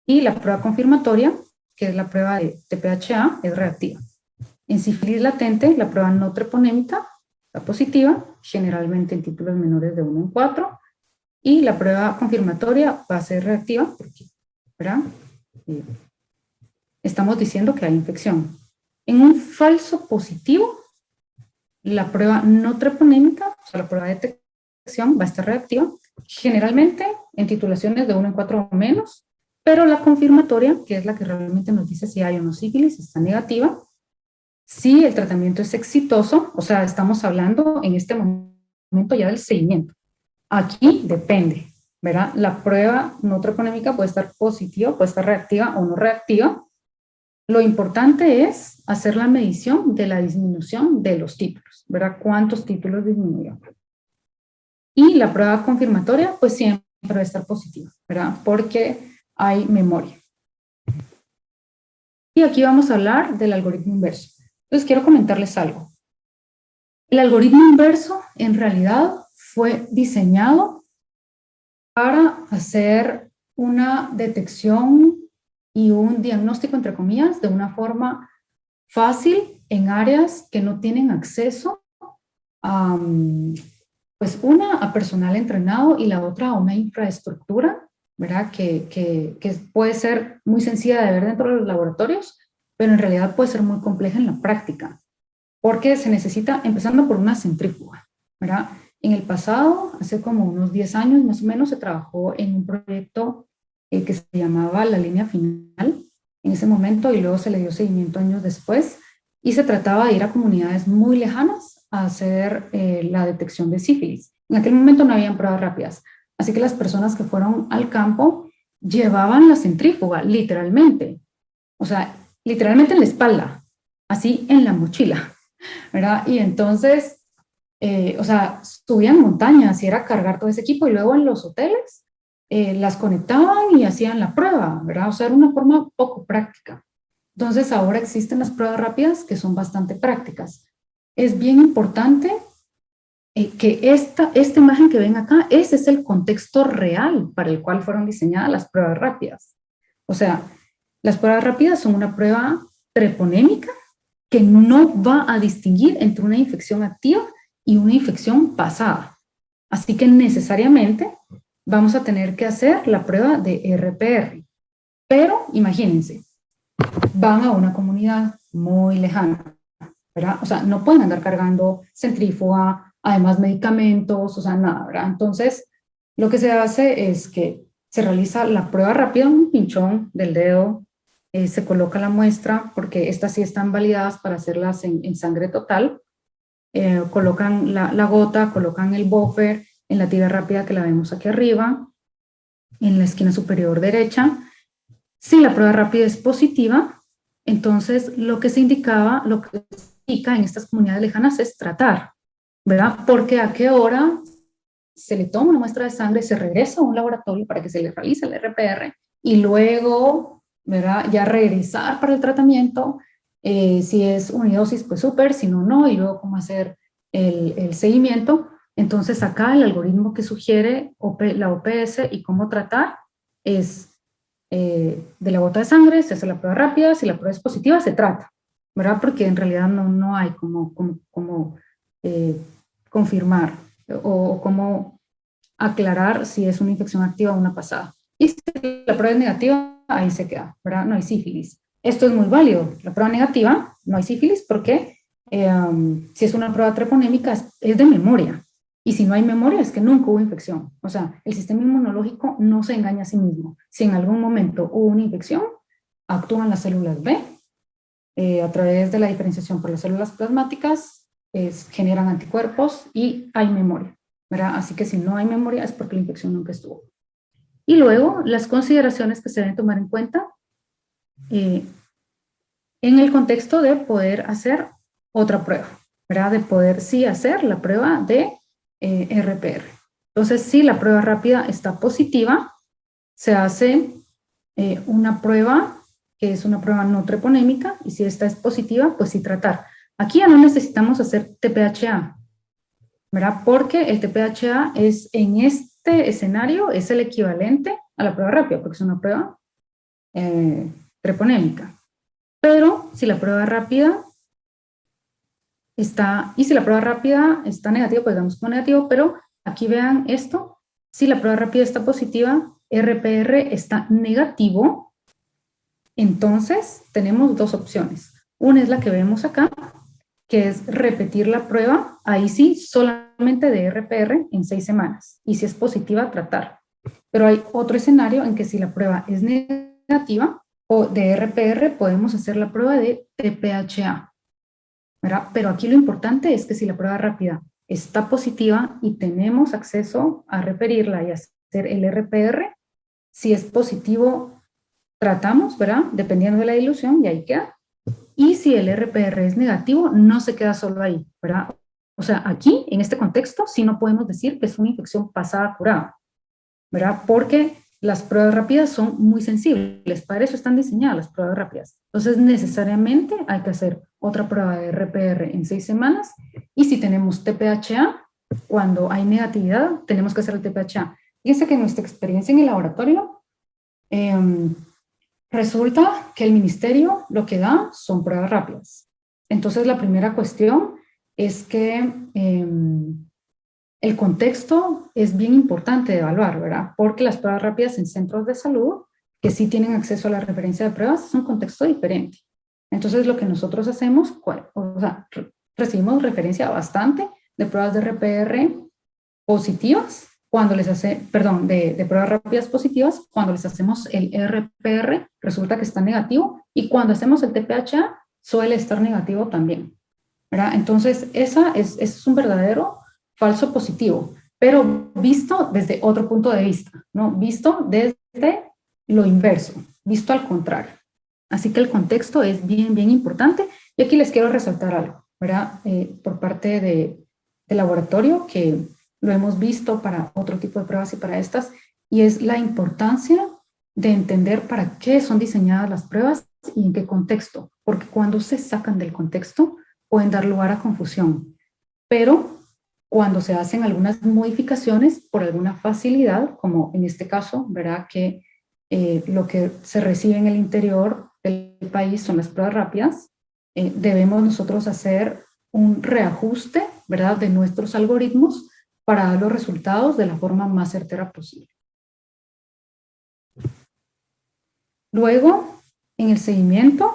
Y la prueba confirmatoria, que es la prueba de TPHA, es reactiva. En sífilis latente, la prueba no treponémica está positiva, generalmente en títulos menores de 1 en 4, y la prueba confirmatoria va a ser reactiva, porque, ¿verdad? Estamos diciendo que hay infección. En un falso positivo, la prueba no treponémica, o sea, la prueba de detección va a estar reactiva, generalmente en titulaciones de 1 en 4 o menos, pero la confirmatoria, que es la que realmente nos dice si hay o no sífilis, está negativa. Si el tratamiento es exitoso, o sea, estamos hablando en este momento ya del seguimiento. Aquí depende, ¿verdad? La prueba no treponémica puede estar positiva, puede estar reactiva o no reactiva. Lo importante es hacer la medición de la disminución de los títulos, ¿verdad? ¿Cuántos títulos disminuyó? Y la prueba confirmatoria, pues siempre debe estar positiva, ¿verdad? Porque hay memoria. Y aquí vamos a hablar del algoritmo inverso. Entonces quiero comentarles algo. El algoritmo inverso en realidad fue diseñado para hacer una detección y un diagnóstico, entre comillas, de una forma fácil en áreas que no tienen acceso a, pues una, a personal entrenado y la otra a una infraestructura, ¿verdad? Que puede ser muy sencilla de ver dentro de los laboratorios, pero en realidad puede ser muy compleja en la práctica, porque se necesita, empezando por una centrífuga, ¿verdad? En el pasado, hace como unos 10 años más o menos, se trabajó en un proyecto que se llamaba La Línea Final, en ese momento, y luego se le dio seguimiento años después, y se trataba de ir a comunidades muy lejanas a hacer la detección de sífilis. En aquel momento no habían pruebas rápidas, así que las personas que fueron al campo llevaban la centrífuga, literalmente, o sea, literalmente en la espalda, así en la mochila, ¿verdad? Y entonces, o sea, subían montañas y era cargar todo ese equipo y luego en los hoteles las conectaban y hacían la prueba, ¿verdad? O sea, era una forma poco práctica. Entonces ahora existen las pruebas rápidas que son bastante prácticas. Es bien importante que esta imagen que ven acá, ese es el contexto real para el cual fueron diseñadas las pruebas rápidas. O sea, las pruebas rápidas son una prueba treponémica que no va a distinguir entre una infección activa y una infección pasada. Así que necesariamente vamos a tener que hacer la prueba de RPR. Pero imagínense, van a una comunidad muy lejana, ¿verdad? O sea, no pueden andar cargando centrífuga, además medicamentos, o sea, nada, ¿verdad? Entonces, lo que se hace es que se realiza la prueba rápida, un pinchón del dedo, se coloca la muestra, porque estas sí están validadas para hacerlas en sangre total, colocan la gota, colocan el buffer en la tira rápida que la vemos aquí arriba, en la esquina superior derecha. Si la prueba rápida es positiva, entonces lo que se indica en estas comunidades lejanas es tratar, ¿verdad? Porque a qué hora se le toma una muestra de sangre, se regresa a un laboratorio para que se le realice el RPR y luego, ¿verdad? Ya regresar para el tratamiento. Si es unidosis, pues súper, si no, no, y luego cómo hacer el seguimiento. Entonces acá el algoritmo que sugiere la OPS y cómo tratar es de la gota de sangre, se hace la prueba rápida, si la prueba es positiva, se trata, ¿verdad? Porque en realidad no hay como confirmar o cómo aclarar si es una infección activa o una pasada. Y si la prueba es negativa, ahí se queda, ¿verdad? No hay sífilis. Esto es muy válido. La prueba negativa, no hay sífilis porque si es una prueba treponémica es de memoria. Y si no hay memoria es que nunca hubo infección. O sea, el sistema inmunológico no se engaña a sí mismo. Si en algún momento hubo una infección, actúan las células B a través de la diferenciación por las células plasmáticas, generan anticuerpos y hay memoria, ¿verdad? Así que si no hay memoria es porque la infección nunca estuvo. Y luego, las consideraciones que se deben tomar en cuenta en el contexto de poder hacer otra prueba, ¿verdad? De poder sí hacer la prueba de RPR. Entonces, si la prueba rápida está positiva, se hace una prueba que es una prueba no treponémica, y si esta es positiva, pues sí tratar. Aquí ya no necesitamos hacer TPHA, ¿verdad? Porque el TPHA es, en este escenario, es el equivalente a la prueba rápida, porque es una prueba treponémica. Pero si la prueba rápida está negativa, pues damos como negativo, pero aquí vean esto, si la prueba rápida está positiva, RPR está negativo, entonces tenemos dos opciones. Una es la que vemos acá, que es repetir la prueba, ahí sí, solamente de RPR en 6 semanas, y si es positiva, tratar. Pero hay otro escenario en que si la prueba es negativa, o de RPR, podemos hacer la prueba de TPHA, ¿verdad? Pero aquí lo importante es que si la prueba rápida está positiva y tenemos acceso a referirla y hacer el RPR, si es positivo, tratamos, ¿verdad? Dependiendo de la dilución, y ahí queda. Y si el RPR es negativo, no se queda solo ahí, ¿verdad? O sea, aquí, en este contexto, sí no podemos decir que es una infección pasada curada, ¿verdad? Porque las pruebas rápidas son muy sensibles, para eso están diseñadas las pruebas rápidas. Entonces, necesariamente hay que hacer otra prueba de RPR en 6 semanas, y si tenemos TPHA, cuando hay negatividad, tenemos que hacer el TPHA. Fíjense que en nuestra experiencia en el laboratorio, resulta que el ministerio lo que da son pruebas rápidas. Entonces, la primera cuestión es que el contexto es bien importante de evaluar, ¿verdad? Porque las pruebas rápidas en centros de salud, que sí tienen acceso a la referencia de pruebas, es un contexto diferente. Entonces, lo que nosotros hacemos, o sea, recibimos referencia bastante de pruebas de RPR positivas, cuando les hace, perdón, de pruebas rápidas positivas, cuando les hacemos el RPR, resulta que está negativo, y cuando hacemos el TPHA, suele estar negativo también, ¿verdad? Entonces, es un verdadero falso positivo, pero visto desde otro punto de vista, ¿no? Visto desde lo inverso, visto al contrario. Así que el contexto es bien, bien importante, y aquí les quiero resaltar algo, ¿verdad? Por parte del laboratorio, que lo hemos visto para otro tipo de pruebas y para estas, y es la importancia de entender para qué son diseñadas las pruebas y en qué contexto, porque cuando se sacan del contexto pueden dar lugar a confusión, pero cuando se hacen algunas modificaciones por alguna facilidad, como en este caso, verá que lo que se recibe en el interior del país son las pruebas rápidas, debemos nosotros hacer un reajuste, ¿verdad?, de nuestros algoritmos para dar los resultados de la forma más certera posible. Luego, en el seguimiento,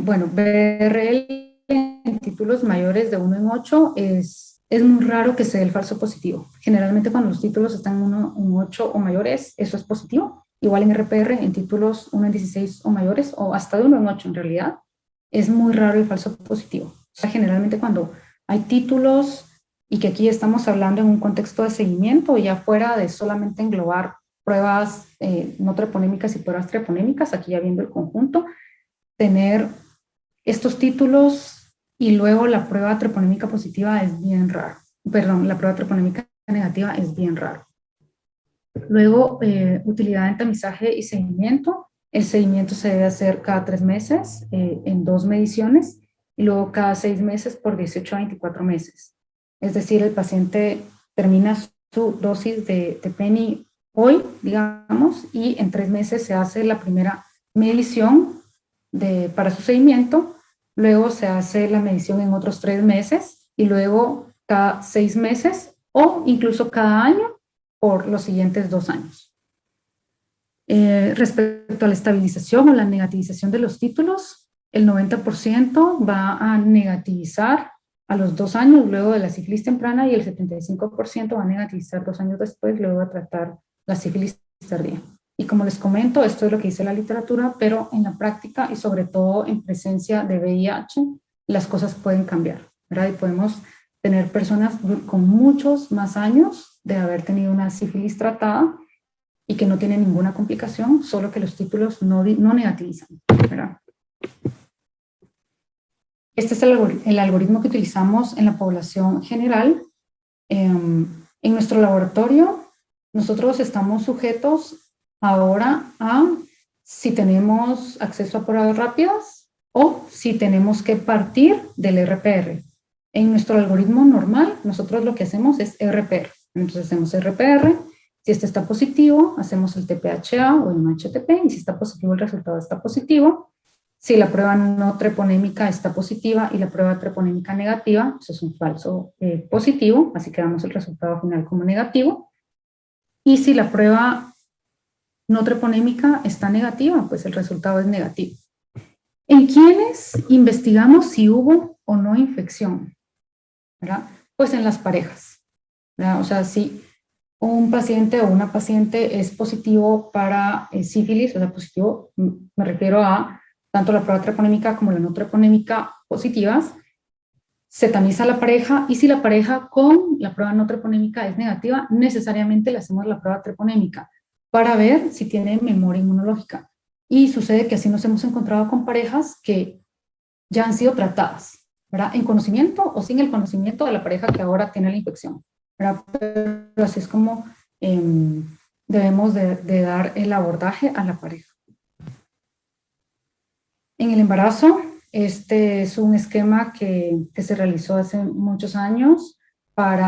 bueno, BRL en títulos mayores de 1 en 8 es muy raro que se dé el falso positivo. Generalmente cuando los títulos están en 1 en 8 o mayores, eso es positivo. Igual en RPR, en títulos 1 en 16 o mayores, o hasta de 1 en 8 en realidad, es muy raro el falso positivo. O sea, generalmente cuando hay títulos, y que aquí estamos hablando en un contexto de seguimiento, ya fuera de solamente englobar pruebas no treponémicas y pruebas treponémicas, aquí ya viendo el conjunto, tener estos títulos y luego la prueba treponémica positiva es bien raro. Perdón, la prueba treponémica negativa es bien raro. Luego, utilidad en tamizaje y seguimiento. El seguimiento se debe hacer cada 3 meses en 2 mediciones y luego cada 6 meses por 18 a 24 meses. Es decir, el paciente termina su dosis de PENI hoy, digamos, y en 3 meses se hace la primera medición para su seguimiento, luego se hace la medición en otros 3 meses y luego cada 6 meses o incluso cada año por los siguientes 2 años. Respecto a la estabilización o la negativización de los títulos, el 90% va a negativizar a los 2 años luego de la sífilis temprana y el 75% va a negativizar 2 años después luego de tratar la sífilis tardía. Y como les comento, esto es lo que dice la literatura, pero en la práctica y sobre todo en presencia de VIH, las cosas pueden cambiar, ¿verdad? Y podemos tener personas con muchos más años de haber tenido una sífilis tratada y que no tienen ninguna complicación, solo que los títulos no negativizan, ¿verdad? Este es el algoritmo que utilizamos en la población general. En nuestro laboratorio, nosotros estamos sujetos ahora a si tenemos acceso a pruebas rápidas o si tenemos que partir del RPR. En nuestro algoritmo normal, nosotros lo que hacemos es RPR. Entonces hacemos RPR, si este está positivo, hacemos el TPHA o el MHTP, y si está positivo, el resultado está positivo. Si la prueba no treponémica está positiva y la prueba treponémica negativa, eso es un falso positivo, así que damos el resultado final como negativo. Y si la prueba no treponémica está negativa, pues el resultado es negativo. ¿En quiénes investigamos si hubo o no infección? ¿Verdad? Pues en las parejas, ¿verdad? O sea, si un paciente o una paciente es positivo para sífilis, o sea, positivo, me refiero a tanto la prueba treponémica como la no treponémica positivas, se tamiza la pareja y si la pareja con la prueba no treponémica es negativa, necesariamente le hacemos la prueba treponémica para ver si tiene memoria inmunológica. Y sucede que así nos hemos encontrado con parejas que ya han sido tratadas, ¿verdad? En conocimiento o sin el conocimiento de la pareja que ahora tiene la infección, ¿verdad? Pero así es como debemos de dar el abordaje a la pareja. En el embarazo, este es un esquema que se realizó hace muchos años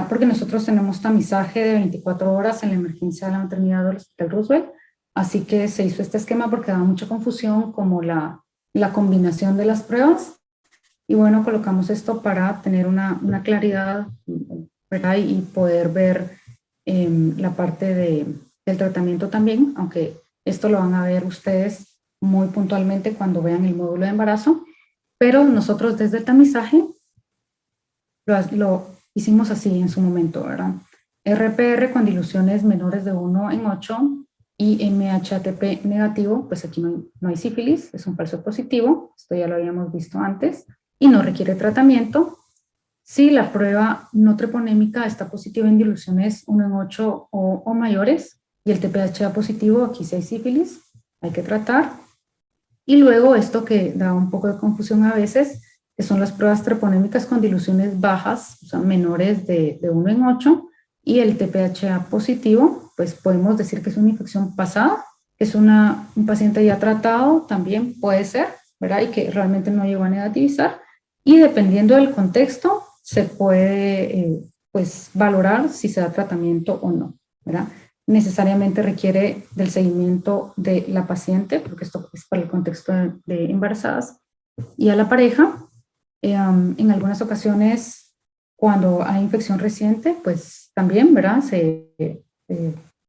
porque nosotros tenemos tamizaje de 24 horas en la emergencia de la maternidad del Hospital Roosevelt, así que se hizo este esquema porque daba mucha confusión como la combinación de las pruebas y bueno, colocamos esto para tener una claridad, ¿verdad? Y poder ver la parte del tratamiento también, aunque esto lo van a ver ustedes muy puntualmente cuando vean el módulo de embarazo, pero nosotros desde el tamizaje lo hicimos así en su momento, ¿verdad? RPR con diluciones menores de 1 en 8 y MHATP negativo, pues aquí no hay sífilis, es un falso positivo, esto ya lo habíamos visto antes, y no requiere tratamiento. Si la prueba no treponémica está positiva en diluciones 1 en 8 o mayores, y el TPHA positivo, aquí sí hay sífilis, hay que tratar. Y luego esto que da un poco de confusión a veces, que son las pruebas treponémicas con diluciones bajas, o sea, menores de 1 en 8, y el TPHA positivo, pues podemos decir que es una infección pasada, es un paciente ya tratado, también puede ser, ¿verdad? Y que realmente no llegó a negativizar. Y dependiendo del contexto, se puede pues, valorar si se da tratamiento o no, ¿verdad? Necesariamente requiere del seguimiento de la paciente, porque esto es para el contexto de embarazadas, y a la pareja. En algunas ocasiones, cuando hay infección reciente, pues también, ¿verdad?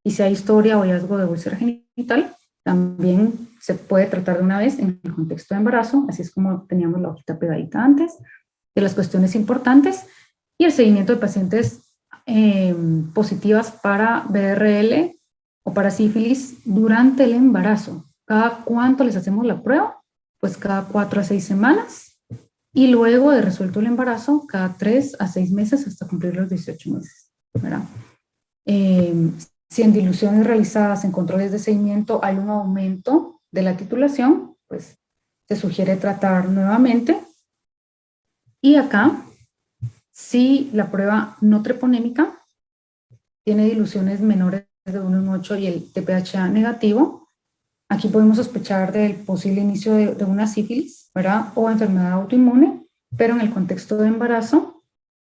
Y si hay historia o hallazgo de úlcera genital, también se puede tratar de una vez en el contexto de embarazo, así es como teníamos la hojita pegadita antes, de las cuestiones importantes, y el seguimiento de pacientes positivas para BRL o para sífilis durante el embarazo. ¿Cada cuánto les hacemos la prueba? Pues cada 4 a 6 semanas, y luego de resuelto el embarazo, cada 3 a 6 meses hasta cumplir los 18 meses, ¿verdad? Si en diluciones realizadas en controles de seguimiento hay un aumento de la titulación, pues se sugiere tratar nuevamente. Y acá, si la prueba no treponémica tiene diluciones menores de 1 en 8 y el TPHA negativo, aquí podemos sospechar del posible inicio de una sífilis, ¿verdad? O enfermedad autoinmune, pero en el contexto de embarazo,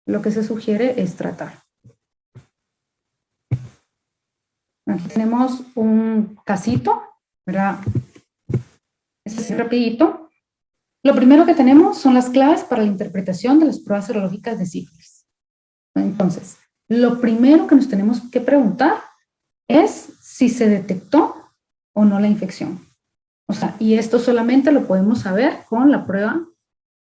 lo que se sugiere es tratar. Aquí tenemos un casito, ¿verdad? Este es rapidito. Lo primero que tenemos son las claves para la interpretación de las pruebas serológicas de sífilis. Entonces, lo primero que nos tenemos que preguntar es si se detectó o no la infección. O sea, y esto solamente lo podemos saber con la prueba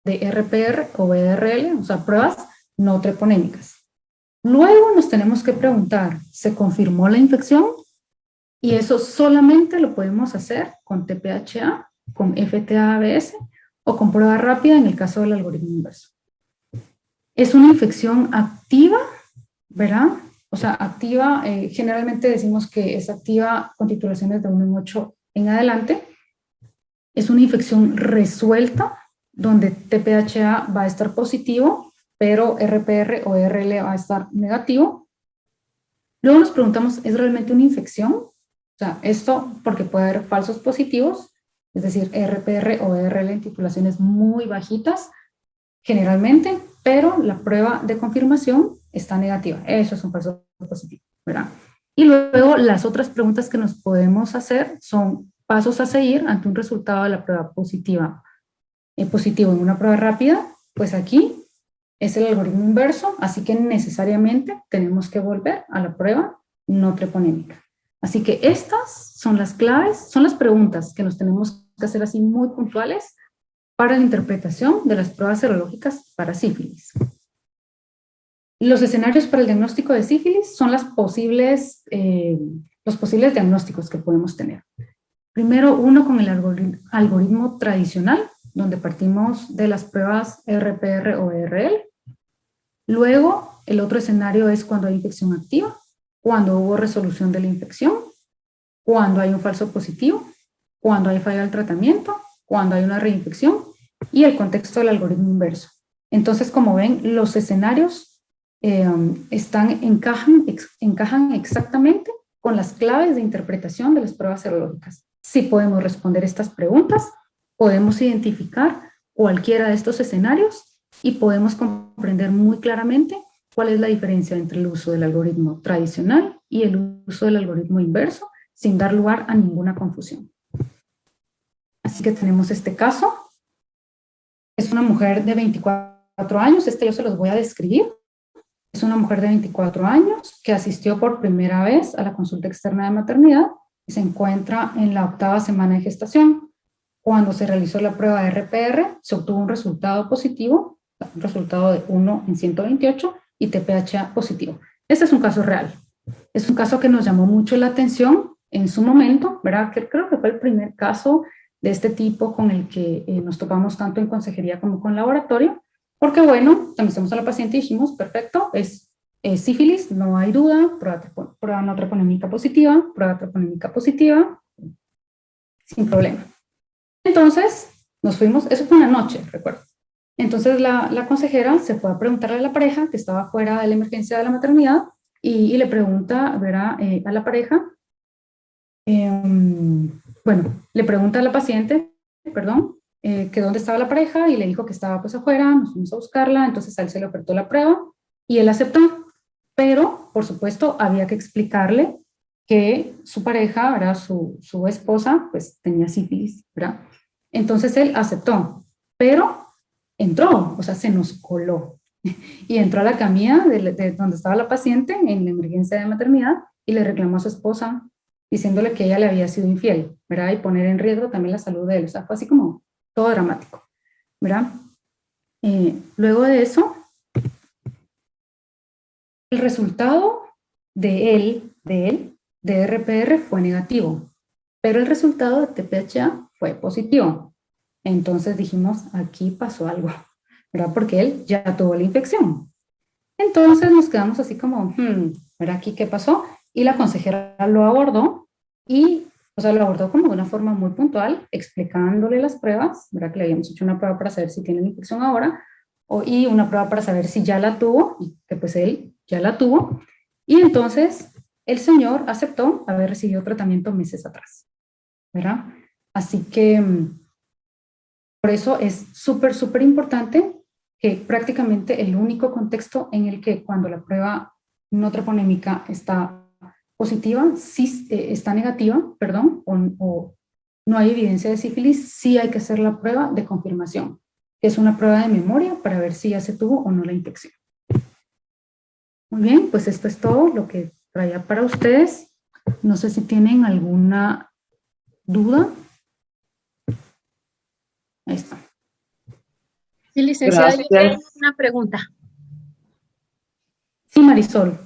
de RPR o BRL, o sea, pruebas no treponémicas. Luego nos tenemos que preguntar, ¿se confirmó la infección? Y eso solamente lo podemos hacer con TPHA, con FTA-ABS o con prueba rápida en el caso del algoritmo inverso. Es una infección activa, ¿verdad? O sea, activa, generalmente decimos que es activa con titulaciones de 1 en 8 en adelante. Es una infección resuelta, donde TPHA va a estar positivo, pero RPR o RL va a estar negativo. Luego nos preguntamos, ¿es realmente una infección? O sea, esto porque puede haber falsos positivos, es decir, RPR o RL en titulaciones muy bajitas, generalmente, pero la prueba de confirmación está negativa. Eso es un falso positivo, ¿verdad? Y luego las otras preguntas que nos podemos hacer son pasos a seguir ante un resultado de la prueba positiva. Positivo en una prueba rápida, pues aquí es el algoritmo inverso, así que necesariamente tenemos que volver a la prueba no treponémica. Así que estas son las claves, son las preguntas que nos tenemos que hacer así muy puntuales para la interpretación de las pruebas serológicas para sífilis. Los escenarios para el diagnóstico de sífilis son los posibles diagnósticos que podemos tener. Primero, uno con el algoritmo tradicional, donde partimos de las pruebas RPR o RL. Luego, el otro escenario es cuando hay infección activa, cuando hubo resolución de la infección, cuando hay un falso positivo, cuando hay falla del tratamiento, cuando hay una reinfección y el contexto del algoritmo inverso. Entonces, como ven, los escenarios encajan exactamente con las claves de interpretación de las pruebas serológicas. Si podemos responder estas preguntas, podemos identificar cualquiera de estos escenarios y podemos comprender muy claramente cuál es la diferencia entre el uso del algoritmo tradicional y el uso del algoritmo inverso, sin dar lugar a ninguna confusión. Así que tenemos este caso. Es una mujer de 24 años, yo se los voy a describir. Es una mujer de 24 años que asistió por primera vez a la consulta externa de maternidad y se encuentra en la 8ª semana de gestación. Cuando se realizó la prueba de RPR, se obtuvo un resultado positivo, un resultado de 1 en 128 y TPHA positivo. Este es un caso real. Es un caso que nos llamó mucho la atención en su momento, ¿verdad? Que creo que fue el primer caso de este tipo con el que nos topamos tanto en consejería como con laboratorio, porque bueno, también a la paciente y dijimos, perfecto, es sífilis, no hay duda, prueba no treponémica positiva, sin problema. Entonces, nos fuimos, eso fue una noche, recuerdo. Entonces la consejera se fue a preguntarle a la pareja que estaba fuera de la emergencia de la maternidad y le pregunta, ¿verdad? A la pareja, bueno, le pregunta a la paciente, perdón, que dónde estaba la pareja y le dijo que estaba pues afuera, nos fuimos a buscarla, entonces a él se le ofertó la prueba y él aceptó, pero por supuesto había que explicarle que su pareja, ¿verdad? Su esposa, pues tenía sífilis, ¿verdad? Entonces él aceptó, pero entró, o sea, se nos coló y entró a la camilla de donde estaba la paciente en la emergencia de maternidad y le reclamó a su esposa diciéndole que ella le había sido infiel, ¿verdad? Y poner en riesgo también la salud de él, o sea, fue así como todo dramático, ¿verdad? Luego de eso, el resultado de RPR fue negativo, pero el resultado de TPHA fue positivo. Entonces dijimos, aquí pasó algo, ¿verdad? Porque él ya tuvo la infección. Entonces nos quedamos así como, ¿verdad? ¿Aquí qué pasó? Y la consejera lo abordó y, o sea, lo abordó como de una forma muy puntual, explicándole las pruebas, ¿verdad? Que le habíamos hecho una prueba para saber si tiene la infección ahora, y una prueba para saber si ya la tuvo, y que pues él ya la tuvo. Y entonces el señor aceptó haber recibido tratamiento meses atrás, ¿verdad? Así que por eso es súper, súper importante que prácticamente el único contexto en el que cuando la prueba no treponémica está positiva, sí está negativa, perdón, o no hay evidencia de sífilis, sí hay que hacer la prueba de confirmación. Es una prueba de memoria para ver si ya se tuvo o no la infección. Muy bien, pues esto es todo lo que traía para ustedes. No sé si tienen alguna duda. Ahí está. Sí, licenciada, yo Gracias. tengo una pregunta. Sí, Marisol.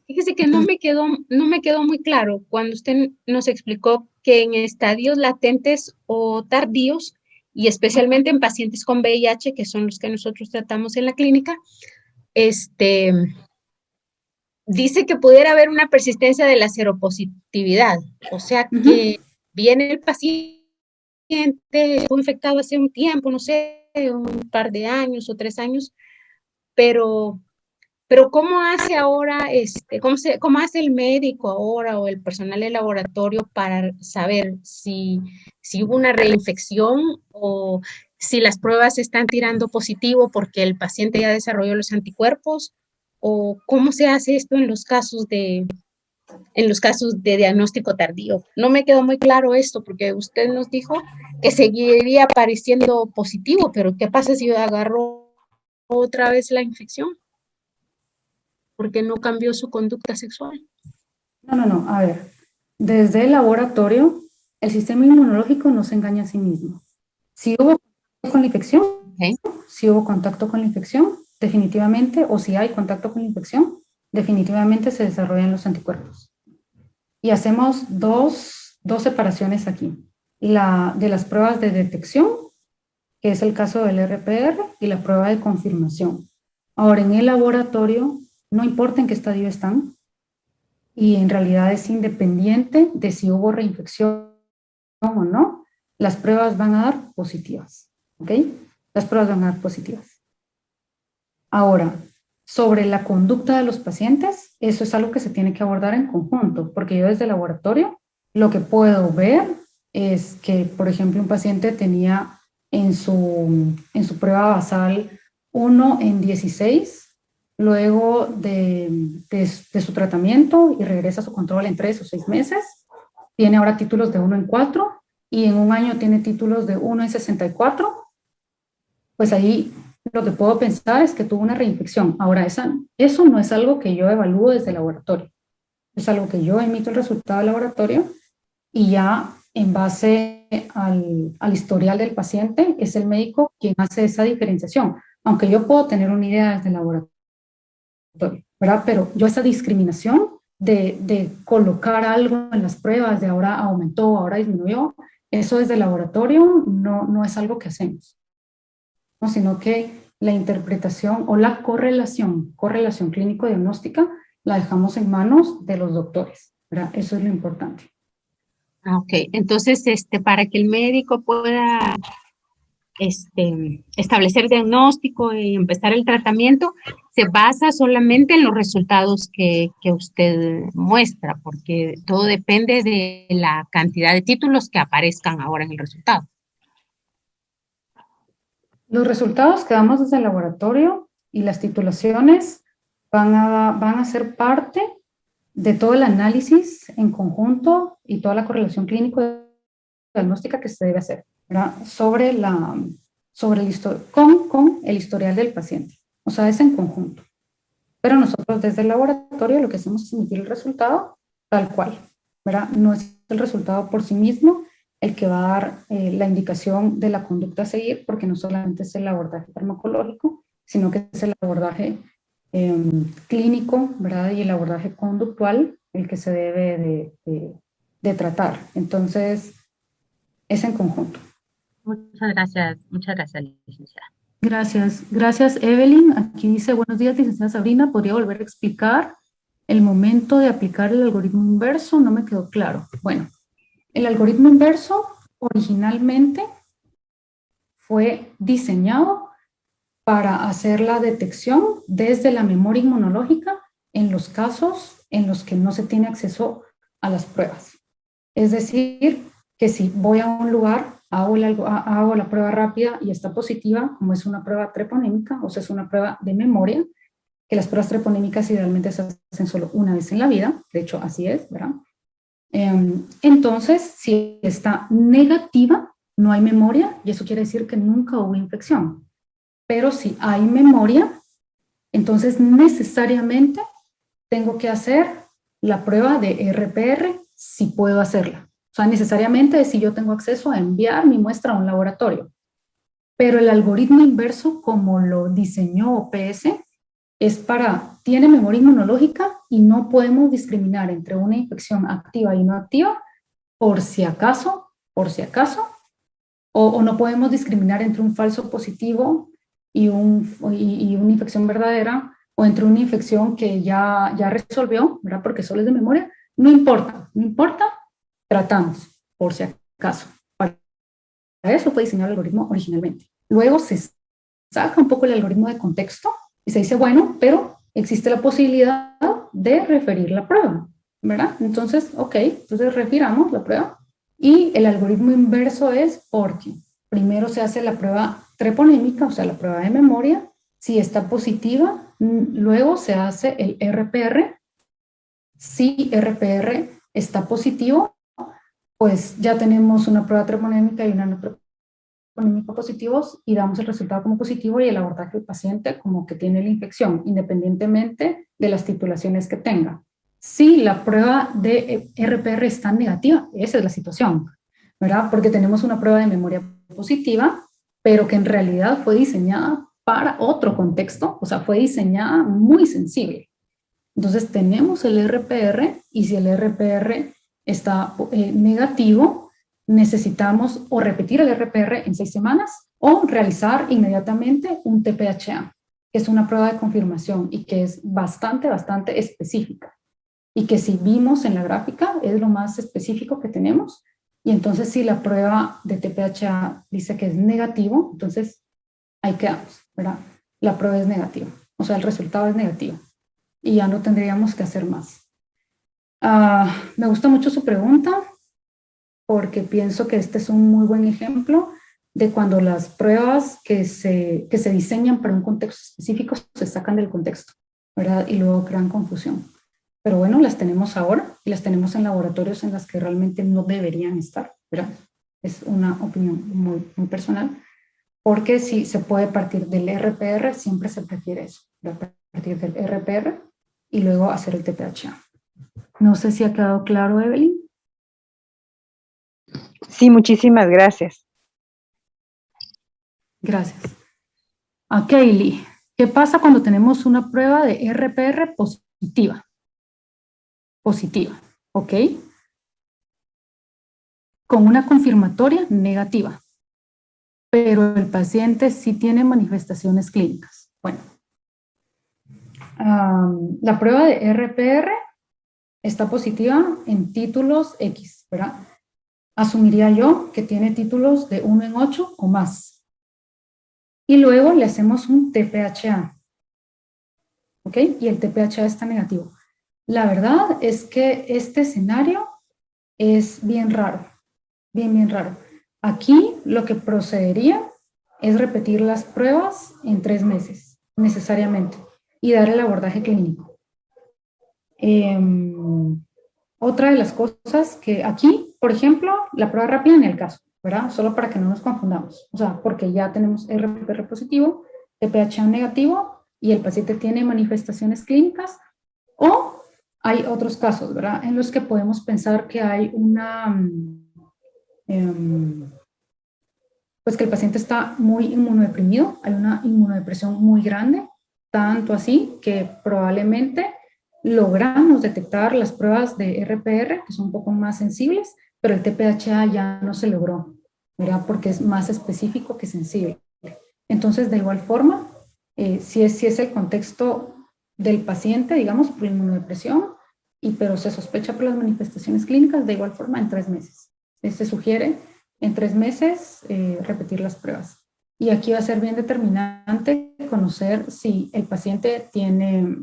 Fíjese que no me quedó muy claro cuando usted nos explicó que en estadios latentes o tardíos, y especialmente en pacientes con VIH, que son los que nosotros tratamos en la clínica, dice que pudiera haber una persistencia de la seropositividad. O sea, que viene el paciente, fue infectado hace un tiempo, no sé, un par de años o 3 años, pero ¿cómo hace ahora, cómo hace el médico ahora o el personal del laboratorio para saber si hubo una reinfección o si las pruebas están tirando positivo porque el paciente ya desarrolló los anticuerpos? ¿O cómo se hace esto en los casos de diagnóstico tardío? No me quedó muy claro esto porque usted nos dijo que seguiría apareciendo positivo, pero ¿qué pasa si agarró otra vez la infección? Porque no cambió su conducta sexual. No, a ver, desde el laboratorio, el sistema inmunológico no se engaña a sí mismo. Si hubo contacto con la infección, Okay. si hubo contacto con la infección, definitivamente, o si hay contacto con la infección, definitivamente se desarrollan los anticuerpos. Y hacemos dos separaciones aquí. La de las pruebas de detección, que es el caso del RPR, y la prueba de confirmación. Ahora, en el laboratorio, no importa en qué estadio están, y en realidad es independiente de si hubo reinfección o no, las pruebas van a dar positivas, ¿ok? Las pruebas van a dar positivas. Ahora, sobre la conducta de los pacientes, eso es algo que se tiene que abordar en conjunto, porque yo desde el laboratorio lo que puedo ver es que, por ejemplo, un paciente tenía en su prueba basal 1 en 16, luego de su tratamiento y regresa a su control en 3 o 6 meses, tiene ahora títulos de 1 en 4 y en un año tiene títulos de 1 en 64, pues ahí lo que puedo pensar es que tuvo una reinfección. Ahora, eso no es algo que yo evalúo desde el laboratorio, es algo que yo emito el resultado del laboratorio y ya en base al historial del paciente es el médico quien hace esa diferenciación, aunque yo puedo tener una idea desde el laboratorio, ¿verdad? Pero yo esa discriminación de colocar algo en las pruebas, de ahora aumentó, ahora disminuyó, eso desde el laboratorio no es algo que hacemos, ¿no? Sino que la interpretación o la correlación clínico-diagnóstica la dejamos en manos de los doctores, ¿verdad? Eso es lo importante. Ok, entonces, para que el médico pueda establecer diagnóstico y empezar el tratamiento, se basa solamente en los resultados que usted muestra, porque todo depende de la cantidad de títulos que aparezcan ahora en el resultado. Los resultados que damos desde el laboratorio y las titulaciones van a ser parte de todo el análisis en conjunto y toda la correlación clínico-diagnóstica que se debe hacer, ¿verdad? Con el historial del paciente. O sea, es en conjunto. Pero nosotros desde el laboratorio lo que hacemos es emitir el resultado tal cual, ¿verdad? No es el resultado por sí mismo el que va a dar la indicación de la conducta a seguir, porque no solamente es el abordaje farmacológico, sino que es el abordaje clínico, ¿verdad? Y el abordaje conductual el que se debe de tratar. Entonces, es en conjunto. Muchas gracias, licenciada. Gracias Evelyn. Aquí dice, buenos días, licenciada Sabrina, ¿podría volver a explicar el momento de aplicar el algoritmo inverso? No me quedó claro. Bueno, el algoritmo inverso originalmente fue diseñado para hacer la detección desde la memoria inmunológica en los casos en los que no se tiene acceso a las pruebas. Es decir, que si voy a un lugar, hago la prueba rápida y está positiva, como es una prueba treponémica, o sea, es una prueba de memoria, que las pruebas treponémicas idealmente se hacen solo una vez en la vida, de hecho así es, ¿verdad? Entonces, si está negativa, no hay memoria, y eso quiere decir que nunca hubo infección. Pero si hay memoria, entonces necesariamente tengo que hacer la prueba de RPR si puedo hacerla. O sea, necesariamente si yo tengo acceso a enviar mi muestra a un laboratorio. Pero el algoritmo inverso, como lo diseñó OPS, tiene memoria inmunológica y no podemos discriminar entre una infección activa y no activa por si acaso, o no podemos discriminar entre un falso positivo y una infección verdadera, o entre una infección que ya resolvió, ¿verdad? Porque solo es de memoria. No importa, tratamos, por si acaso. Para eso fue diseñado el algoritmo originalmente. Luego se saca un poco el algoritmo de contexto y se dice, bueno, pero existe la posibilidad de referir la prueba, ¿verdad? Entonces, ok, entonces refiramos la prueba y el algoritmo inverso es porque primero se hace la prueba treponémica, o sea, la prueba de memoria. Si está positiva, luego se hace el RPR. Si RPR está positivo, pues ya tenemos una prueba treponémica y una no treponémica positivos y damos el resultado como positivo y el abordaje del paciente como que tiene la infección, independientemente de las titulaciones que tenga. Si la prueba de RPR está negativa, esa es la situación, ¿verdad? Porque tenemos una prueba de memoria positiva, pero que en realidad fue diseñada para otro contexto, o sea, fue diseñada muy sensible. Entonces tenemos el RPR y si el RPR está negativo, necesitamos o repetir el RPR en 6 semanas o realizar inmediatamente un TPHA, que es una prueba de confirmación y que es bastante específica. Y que si vimos en la gráfica es lo más específico que tenemos. Y entonces si la prueba de TPHA dice que es negativo, entonces ahí quedamos, ¿verdad? La prueba es negativa, o sea, el resultado es negativo. Y ya no tendríamos que hacer más. Me gusta mucho su pregunta porque pienso que este es un muy buen ejemplo de cuando las pruebas que se diseñan para un contexto específico se sacan del contexto, ¿verdad? Y luego crean confusión. Pero bueno, las tenemos ahora y las tenemos en laboratorios en las que realmente no deberían estar, ¿verdad? Es una opinión muy personal, porque si se puede partir del RPR, siempre se prefiere eso, ¿verdad? Partir del RPR y luego hacer el TPHA. No sé si ha quedado claro, Evelyn. Sí, muchísimas gracias. Gracias. A Kaylee, ¿qué pasa cuando tenemos una prueba de RPR positiva? Positiva, ¿ok? Con una confirmatoria negativa, pero el paciente sí tiene manifestaciones clínicas. Bueno, la prueba de RPR está positiva en títulos X, ¿verdad? Asumiría yo que tiene títulos de 1 en 8 o más. y luego le hacemos un TPHA, ¿ok? Y el TPHA está negativo. La verdad es que este escenario es bien raro, bien raro. Aquí lo que procedería es repetir las pruebas en 3 meses, necesariamente, y dar el abordaje clínico. Otra de las cosas que aquí, por ejemplo, la prueba rápida en el caso, ¿verdad? Solo para que no nos confundamos. O sea, porque ya tenemos RPR positivo, TPHA negativo y el paciente tiene manifestaciones clínicas, o hay otros casos, ¿verdad? En los que podemos pensar que hay pues que el paciente está muy inmunodeprimido, hay una inmunodepresión muy grande, tanto así que probablemente logramos detectar las pruebas de RPR, que son un poco más sensibles, pero el TPHA ya no se logró, ¿verdad? Porque es más específico que sensible. Entonces, de igual forma, si es el contexto del paciente, digamos, por inmunodepresión, pero se sospecha por las manifestaciones clínicas, de igual forma en 3 meses. Se sugiere en 3 meses repetir las pruebas. Y aquí va a ser bien determinante conocer si el paciente tiene,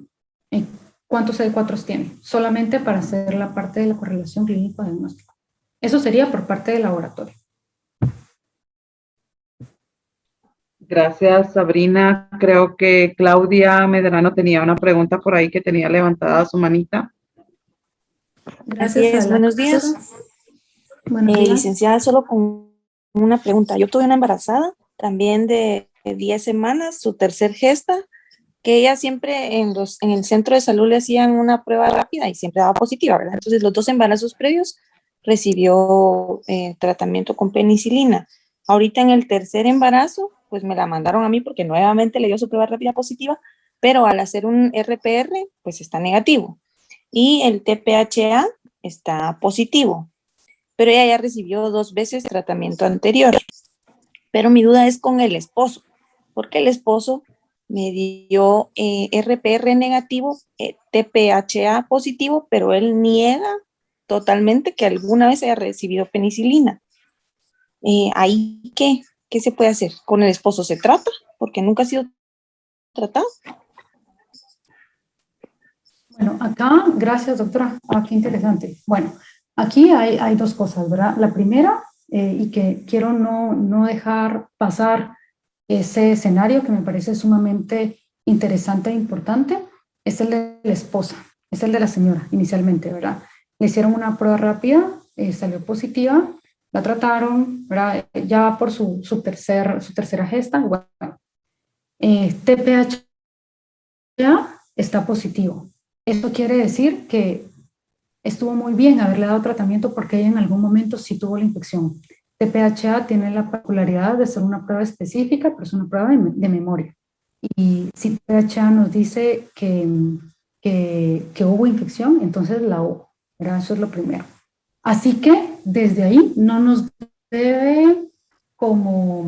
cuántos CD4 tiene, solamente para hacer la parte de la correlación clínico-diagnóstico. Eso sería por parte del laboratorio. Gracias, Sabrina. Creo que Claudia Medrano tenía una pregunta por ahí que tenía levantada su manita. Gracias. Así es, buenos días. Buenos días. Licenciada, solo con una pregunta. Yo tuve una embarazada también de 10 semanas, su tercer gesta, que ella siempre en el centro de salud le hacían una prueba rápida y siempre daba positiva, ¿verdad? Entonces los 2 embarazos previos recibió tratamiento con penicilina. Ahorita en el tercer embarazo, pues me la mandaron a mí porque nuevamente le dio su prueba rápida positiva, pero al hacer un RPR, pues está negativo. Y el TPHA está positivo, pero ella ya recibió 2 veces tratamiento anterior. Pero mi duda es con el esposo, porque el esposo me dio RPR negativo, TPHA positivo, pero él niega totalmente que alguna vez haya recibido penicilina. ¿Ahí qué se puede hacer? ¿Con el esposo se trata? Porque nunca ha sido tratado. Bueno, acá, gracias doctora, qué interesante. Bueno, aquí hay 2 cosas, ¿verdad? La primera, y que quiero no dejar pasar ese escenario que me parece sumamente interesante e importante, es el de la esposa, es el de la señora inicialmente, ¿verdad? Le hicieron una prueba rápida, salió positiva, la trataron, ¿verdad? Ya por su tercera gesta, bueno, TPHA está positivo. Esto quiere decir que estuvo muy bien haberle dado tratamiento porque ella en algún momento sí tuvo la infección. TPHA tiene la particularidad de ser una prueba específica, pero es una prueba de memoria. Y si TPHA nos dice que hubo infección, entonces la hubo, ¿verdad? Eso es lo primero. Así que desde ahí no nos debe como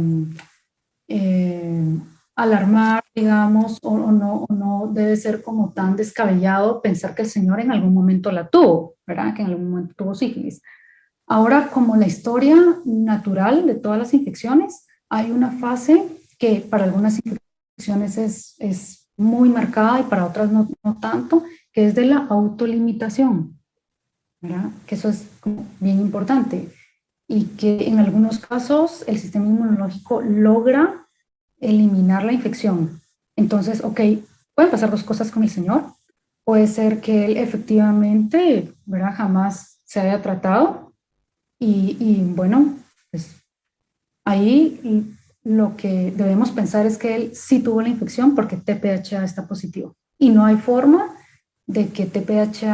alarmar, digamos, o no debe ser como tan descabellado pensar que el señor en algún momento la tuvo, ¿verdad? Que en algún momento tuvo sífilis. Ahora, como la historia natural de todas las infecciones, hay una fase que para algunas infecciones es muy marcada y para otras no tanto, que es de la autolimitación, ¿verdad? Que eso es como bien importante y que en algunos casos el sistema inmunológico logra eliminar la infección. Entonces, ok, pueden pasar 2 cosas con el señor. Puede ser que él efectivamente, ¿verdad? Jamás se haya tratado y bueno, pues ahí lo que debemos pensar es que él sí tuvo la infección porque TPHA está positivo y no hay forma de que TPHA